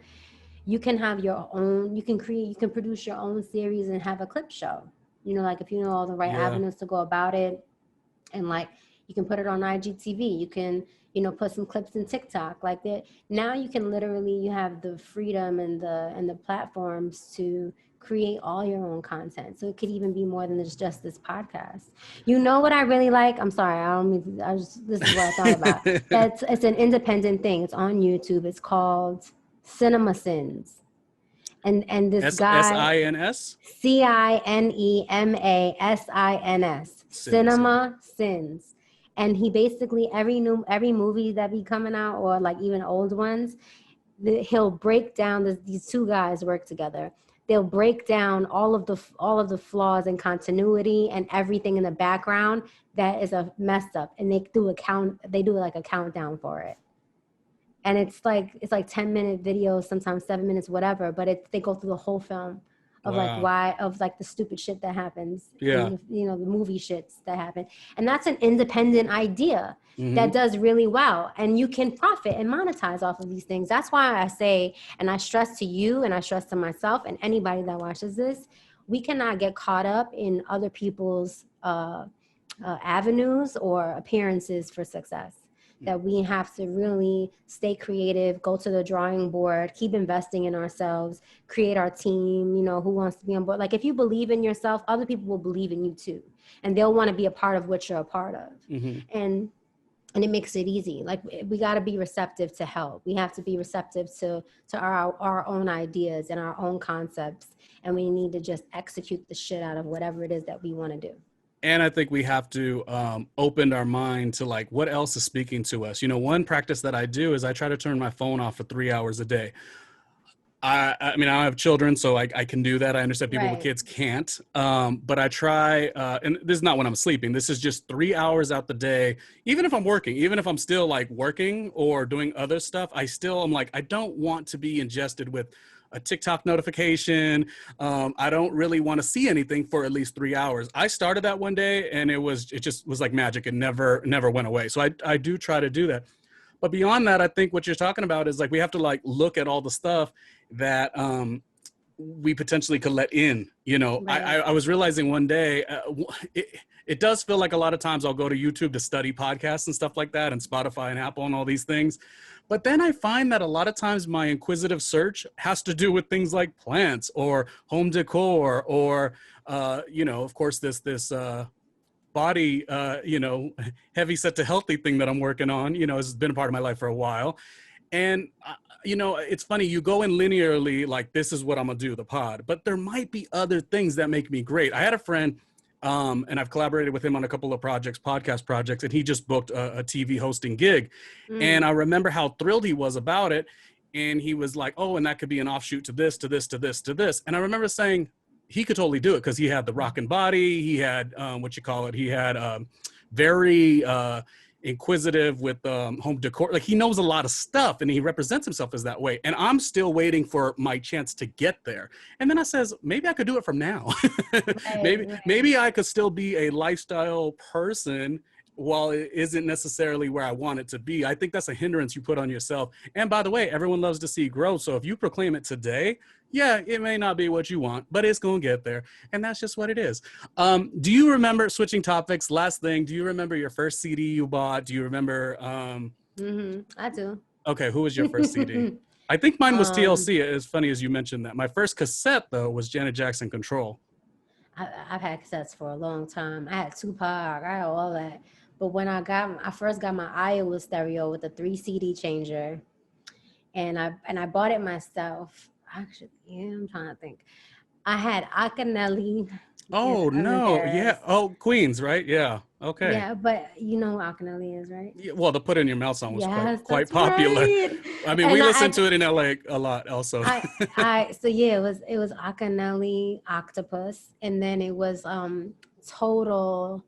you can have your own, you can produce your own series and have a clip show. You know, like if you know all the right avenues to go about it, and like you can put it on IGTV, you can, you know, put some clips in TikTok. Like that, now you can literally, you have the freedom and the platforms to create all your own content. So it could even be more than just this podcast. You know what I really like? I'm sorry, I don't mean to, this is what I thought about. It's an independent thing. It's on YouTube. It's called Cinema Sins. And this guy, S-I-N-S? CINEMASINS, Cinema Sins. And he basically, every movie that be coming out, or like even old ones, he'll break down, these two guys work together. They'll break down all of the flaws and continuity and everything in the background that is a messed up. And they do like a countdown for it. And it's like 10-minute videos, sometimes 7 minutes, whatever. But they go through the whole film of like the stupid shit that happens. Yeah. And, you know, the movie shits that happen. And that's an independent idea that does really well. And you can profit and monetize off of these things. That's why I say, and I stress to you and I stress to myself and anybody that watches this, we cannot get caught up in other people's avenues or appearances for success. That we have to really stay creative, go to the drawing board, keep investing in ourselves, create our team, you know, who wants to be on board. Like if you believe in yourself, other people will believe in you too. And they'll want to be a part of what you're a part of. And it makes it easy. Like we got to be receptive to help. We have to be receptive to our own ideas and our own concepts. And we need to just execute the shit out of whatever it is that we want to do. And I think we have to open our mind to like what else is speaking to us. You know, one practice that I do is I try to turn my phone off for 3 hours a day. I mean, I have children, so I can do that. I understand people with kids can't. But I try, and this is not when I'm sleeping. This is just 3 hours out the day. Even if I'm working, even if I'm still like working or doing other stuff, I'm like, I don't want to be ingested with a TikTok notification. I don't really want to see anything for at least 3 hours. I started that one day and it just was like magic. It never went away. So I do try to do that. But beyond that, I think what you're talking about is like, we have to like look at all the stuff that we potentially could let in, you know. I was realizing one day, it does feel like a lot of times I'll go to YouTube to study podcasts and stuff like that, and Spotify and Apple and all these things. But then I find that a lot of times my inquisitive search has to do with things like plants or home decor or, you know, of course, this body, you know, heavy set to healthy thing that I'm working on, you know, has been a part of my life for a while. And, you know, it's funny, you go in linearly, like this is what I'm going to do, the pod, but there might be other things that make me great. I had a friend, and I've collaborated with him on a couple of projects, podcast projects, and he just booked a TV hosting gig. And I remember how thrilled he was about it. And he was like, oh, and that could be an offshoot to this, to this, to this, to this. And I remember saying he could totally do it because he had the rockin' body. He had, he had very inquisitive with home decor. Like he knows a lot of stuff and he represents himself as that way. And I'm still waiting for my chance to get there. And then I says, maybe I could do it from now. Maybe I could still be a lifestyle person while it isn't necessarily where I want it to be. I think that's a hindrance you put on yourself. And by the way, everyone loves to see growth. So if you proclaim it today, yeah, it may not be what you want, but it's going to get there. And that's just what it is. Do you remember, switching topics, last thing, do you remember your first CD you bought? Do you remember, I do. okay, who was your first CD? I think mine was um, TLC, as funny as you mentioned that. My first cassette, though, was Janet Jackson Control. I've had cassettes for a long time. I had Tupac, I had all that. But when I first got my Iowa stereo with a 3 CD changer, and I bought it myself. Actually, yeah, I'm trying to think. I had Akinelli, Oh, Evan no. Yeah. Perez. Oh, Queens, right? Yeah. Okay. Yeah, but you know who Akinelli is, right? Yeah, well, the Put in Your Mouth song was Yes, quite that's popular. right. I mean, we And listened to it in LA a lot also. so yeah, it was Akinelli, Octopus, and then it was Total,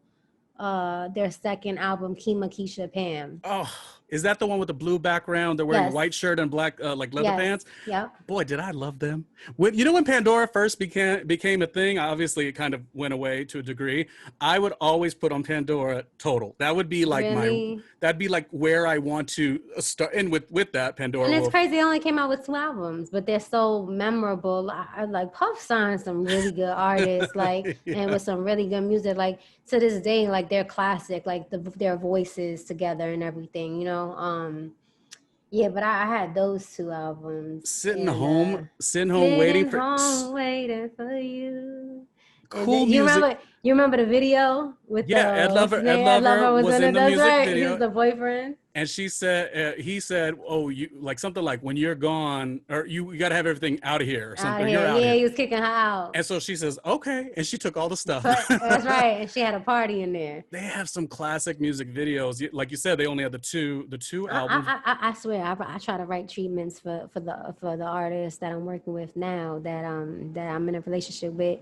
their second album, Kima Keisha Pam. Oh, is that the one with the blue background? They're wearing a Yes, white shirt and black, like leather yes, pants. yep. Boy, did I love them. When Pandora first became a thing, obviously it kind of went away to a degree. I would always put on Pandora Total. That would be like Really? that'd be like where I want to start. And with that, Pandora And it's will. crazy. They only came out with 2 albums, but they're so memorable. I like Puff signed some really good artists, like, and Yeah. with some really good music. Like to this day, like they're classic, like their voices together and everything. Yeah. But I had those 2 albums, and Sitting home waiting sitting for home waiting for you. And cool music. you remember the video with Yeah, Ed what's Lover. his Ed name? Ed Lover Lover was was in in it. the That's music right. He was video. the boyfriend. And he said, "Oh, you like something like when you're gone, or you got to have everything out of here, or Out of something. You're here. out of Yeah, here." he was kicking her out. And so she says, "Okay," and she took all the stuff. But that's right, and she had a party in there. They have some classic music videos. Like you said, they only had the two I albums. I swear I try to write treatments for the artists that I'm working with now that I'm in a relationship with.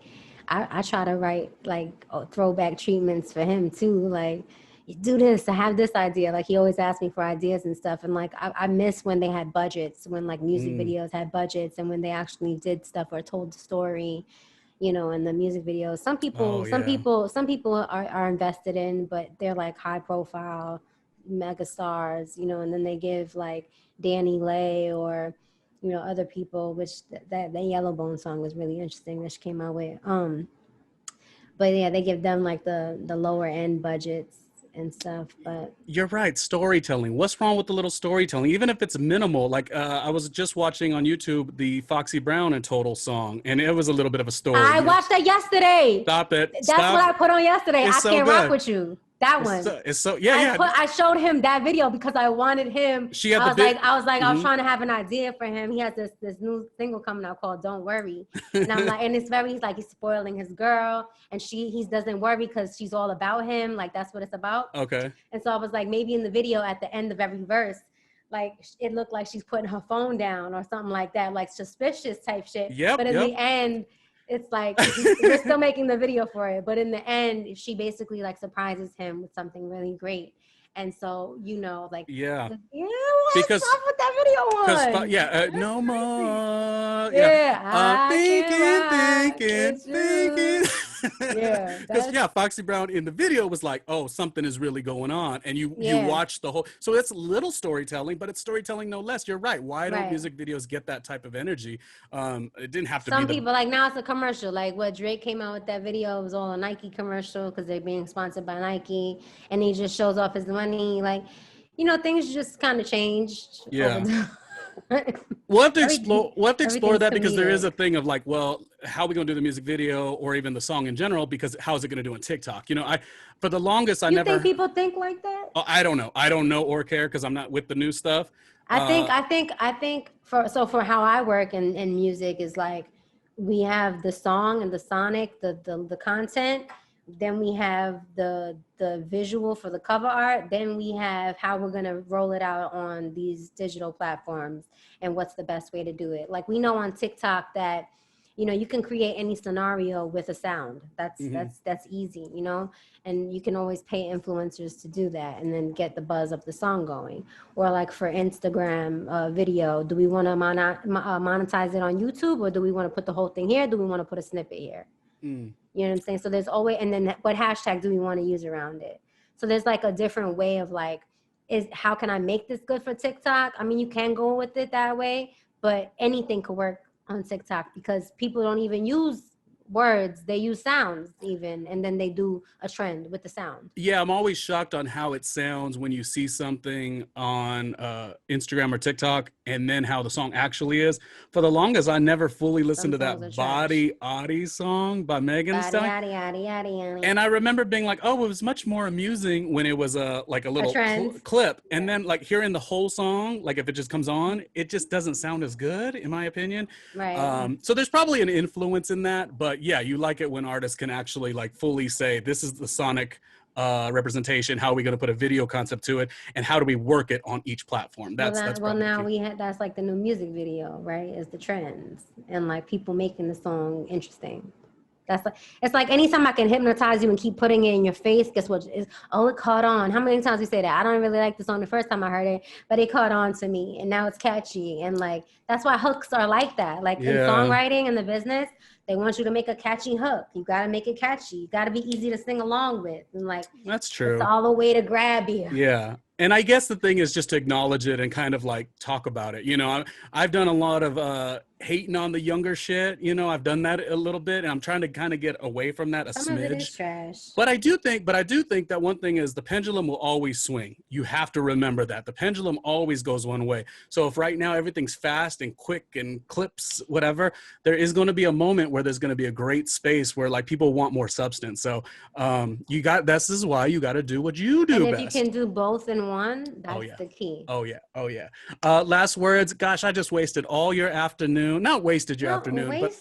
I try to write like throwback treatments for him too. Like, you do this, I have this idea. Like he always asks me for ideas and stuff. And like I miss when they had budgets, when like music videos had budgets, and when they actually did stuff or told the story. In the music videos. Some Oh people, some yeah, people, some people are invested in, but they're like high profile mega stars, and then they give like Danny Lay or, other people, which that Yellowbone song was really interesting that she came out with. But yeah, they give them like the lower end budgets and stuff. But you're right. Storytelling. What's wrong with the little storytelling? Even if it's minimal. Like I was just watching on YouTube the Foxy Brown and Total song, and it was a little bit of a story. I watched that yesterday. Stop it. That's Stop. what I put on yesterday. It's I so can't rock good. with you. That one. It's so yeah. I showed him that video because I wanted him. She had I the was big. like, I was trying to have an idea for him. He has this new single coming out called "Don't Worry," and I'm like, and he's spoiling his girl, and he doesn't worry because she's all about him. Like that's what it's about. Okay. And so I was like, maybe in the video at the end of every verse, like it looked like she's putting her phone down or something like that, like suspicious type shit. Yep. But in the end, it's like we're still making the video for it, but in the end she basically like surprises him with something really great. And so like Yeah, because that's what that video was. No more. Yeah, I can Thinking. Yeah, Because Foxy Brown in the video was like, oh, something is really going on, and you watch the whole. So it's little storytelling, but it's storytelling no less. You're right. Why don't music videos get that type of energy? It didn't have to. Some people like now it's a commercial. Like what Drake came out with that video, it was all a Nike commercial because they're being sponsored by Nike, and he just shows off his money. Like, things just kind of changed. Yeah. We'll have to explore that because there is a thing of like, well, how are we going to do the music video or even the song in general? Because how is it going to do on TikTok? For the longest, I never. You think people think like that? I don't know. I don't know or care because I'm not with the new stuff. I think for how I work in music is like we have the song and the sonic, the content. Then we have the visual for the cover art. Then we have how we're going to roll it out on these digital platforms and what's the best way to do it. Like we know on TikTok that, you can create any scenario with a sound. That's easy, and you can always pay influencers to do that and then get the buzz of the song going. Or like for Instagram video, do we want to monetize it on YouTube, or do we want to put the whole thing here? Do we want to put a snippet here? You know what I'm saying? So there's always, and then what hashtag do we want to use around it? So there's like a different way of like, how can I make this good for TikTok? I mean, you can go with it that way, but anything could work on TikTok because people don't even use words, they use sounds even, and then they do a trend with the sound. Yeah, I'm always shocked on how it sounds when you see something on Instagram or TikTok and then how the song actually is. For the longest, I never fully listened to Some songs are that trash. Body Audie song by Megan Thee Yada, Stallion. yada, yada, yada, yada. And I remember being like, oh, it was much more amusing when it was like a little trend. clip. And then like hearing the whole song, like if it just comes on, it just doesn't sound as good, in my opinion. Right. So there's probably an influence in that. But yeah, you like it when artists can actually like fully say, this is the sonic representation. How are we going to put a video concept to it? And how do we work it on each platform? That's now we had, that's like the new music video, right? Is the trends and like people making the song interesting. That's like, it's like anytime I can hypnotize you and keep putting it in your face, guess what? Oh, it caught on. How many times we say that? I don't really like the song the first time I heard it, but it caught on to me and now it's catchy. And like, that's why hooks are like that. Like in songwriting and the business, they want you to make a catchy hook. You got to make it catchy. You got to be easy to sing along with. And like, that's true. It's all a way to grab you. Yeah. And I guess the thing is just to acknowledge it and kind of like talk about it. You know, I've done a lot of hating on the younger shit. You know, I've done that a little bit and I'm trying to kind of get away from that a Some smidge. of it is trash. But I do think that one thing is the pendulum will always swing. You have to remember that. The pendulum always goes one way. So if right now everything's fast and quick and clips, whatever, there is going to be a moment where there's going to be a great space where like people want more substance. So this is why you got to do what you do best. And if you can do both in one, that's the key. Oh yeah. Last words. Gosh, I just wasted all your afternoon. Not wasted your afternoon, but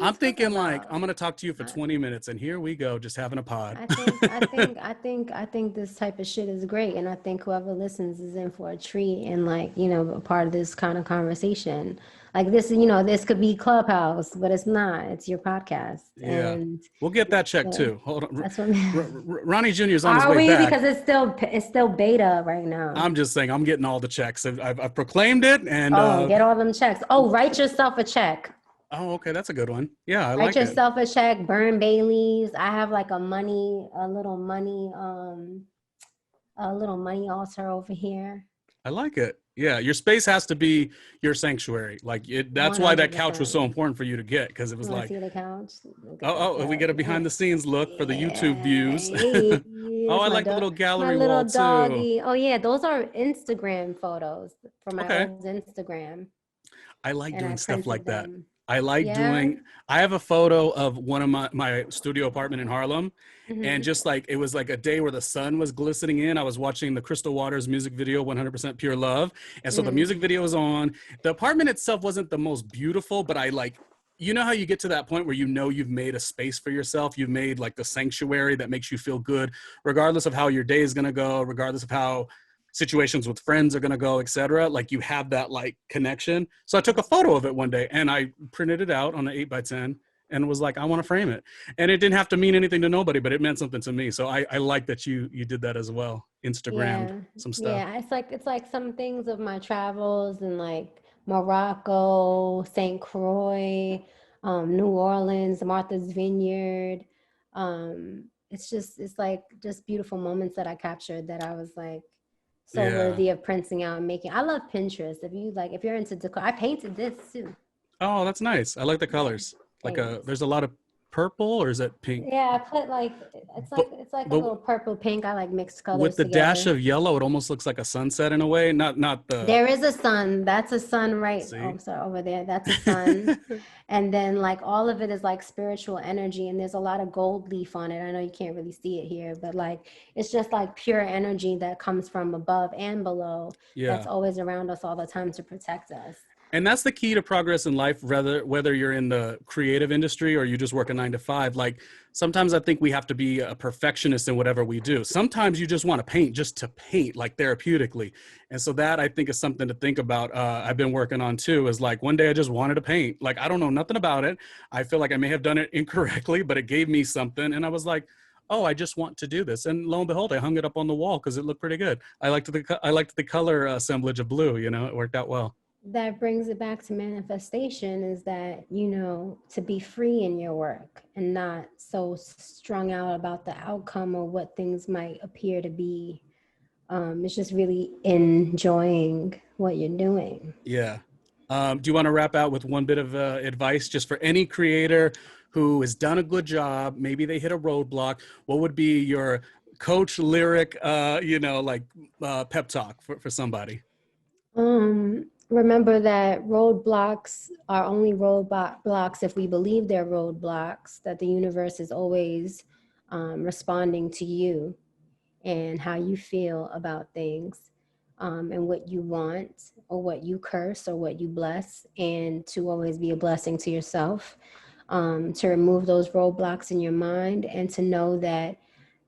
I'm thinking like I'm gonna talk to you for 20 minutes, and here we go, just having a pod. I think this type of shit is great, and I think whoever listens is in for a treat, and like a part of this kind of conversation. Like this, this could be Clubhouse, but it's not. It's your podcast. Yeah, and we'll get that check too. Hold on, that's what Ronnie Jr. is on his way back. Because it's still beta right now. I'm just saying, I'm getting all the checks. I've proclaimed it, and get all them checks. Oh, write yourself a check. Oh, okay, that's a good one. Yeah, I write like it. Write yourself a check. Burn Bailey's. I have like a little money altar over here. I like it. Yeah, your space has to be your sanctuary. Like that's 100%. Why that couch was so important for you to get, because it was like. See the couch? If we get a behind the scenes look for the YouTube views. I like the little gallery little wall doggy. too. Oh yeah, those are Instagram photos from my old Instagram. I like doing stuff like that. I like doing, I have a photo of one of my studio apartment in Harlem. Mm-hmm. And just like, it was like a day where the sun was glistening in. I was watching the Crystal Waters music video, 100% Pure Love. And so the music video was on. The apartment itself wasn't the most beautiful, but I like, you know how you get to that point where you've made a space for yourself. You've made like the sanctuary that makes you feel good, regardless of how your day is going to go, regardless of how situations with friends are going to go, etc. Like you have that like connection. So I took a photo of it one day and I printed it out on an 8x10 and was like, I want to frame it. And it didn't have to mean anything to nobody, but it meant something to me. So I like that you did that as well. Instagrammed some stuff. Yeah, it's like some things of my travels and like Morocco, St. Croix, New Orleans, Martha's Vineyard. It's like just beautiful moments that I captured that I was like, worthy of printing out and making. I love Pinterest. If you're into decor, I painted this too. Oh, that's nice. I like the colors. There's a lot of purple, or is that pink? Yeah, I put it's like a little purple pink. I like mixed colors with the together. dash of yellow. It almost looks like a sunset in a way. Not the. There is a sun. That's a sun, right? See? Oh, sorry, over there. That's a sun. And then like all of it is like spiritual energy, and there's a lot of gold leaf on it. I know you can't really see it here, but like it's just like pure energy that comes from above and below. Yeah. That's always around us all the time to protect us. And that's the key to progress in life, whether you're in the creative industry or you just work a 9-to-5. Like sometimes I think we have to be a perfectionist in whatever we do. Sometimes you just want to paint just to paint, like therapeutically. And so that I think is something to think about. I've been working on too, is like one day I just wanted to paint. Like I don't know nothing about it. I feel like I may have done it incorrectly, but it gave me something. And I was like, oh, I just want to do this. And lo and behold, I hung it up on the wall because it looked pretty good. I liked the color assemblage of blue, it worked out well. That brings it back to manifestation, is that, to be free in your work and not so strung out about the outcome or what things might appear to be. It's just really enjoying what you're doing. Yeah. Do you want to wrap out with one bit of advice just for any creator who has done a good job? Maybe they hit a roadblock. What would be your coach lyric, pep talk for somebody? Remember that roadblocks are only roadblocks if we believe they're roadblocks, that the universe is always responding to you and how you feel about things, and what you want or what you curse or what you bless, and to always be a blessing to yourself, to remove those roadblocks in your mind, and to know that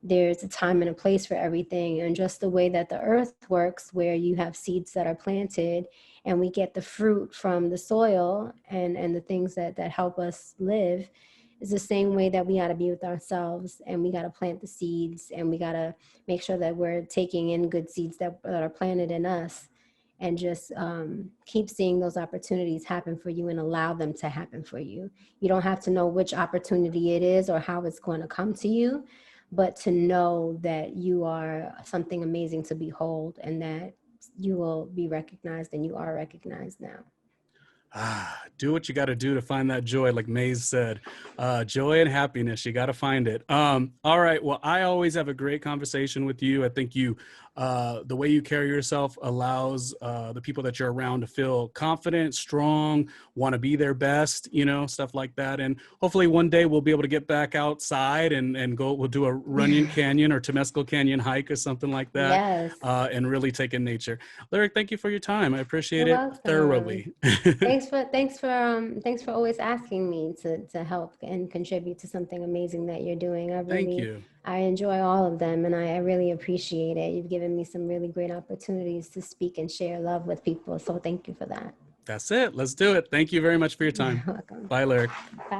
there's a time and a place for everything. And just the way that the earth works, where you have seeds that are planted and we get the fruit from the soil and the things that help us live, is the same way that we got to be with ourselves, and we got to plant the seeds, and we got to make sure that we're taking in good seeds that are planted in us, and just keep seeing those opportunities happen for you and allow them to happen for you. You don't have to know which opportunity it is or how it's going to come to you, but to know that you are something amazing to behold, and that you will be recognized, and you are recognized now. Do what you got to do to find that joy, like Maze said. Joy and happiness, you got to find it. All right. Well, I always have a great conversation with you. I think the way you carry yourself allows the people that you're around to feel confident, strong, want to be their best, stuff like that. And hopefully one day we'll be able to get back outside and we'll do a Runyon Canyon or Temescal Canyon hike or something like that. Yes. And really take in nature. Lyric, thank you for your time. I appreciate You're it welcome. thoroughly. Thanks for always asking me to help and contribute to something amazing that you're doing. Thank you. I enjoy all of them, and I really appreciate it. You've given me some really great opportunities to speak and share love with people. So thank you for that. That's it. Let's do it. Thank you very much for your time. You're welcome. Bye, Lyric. Bye.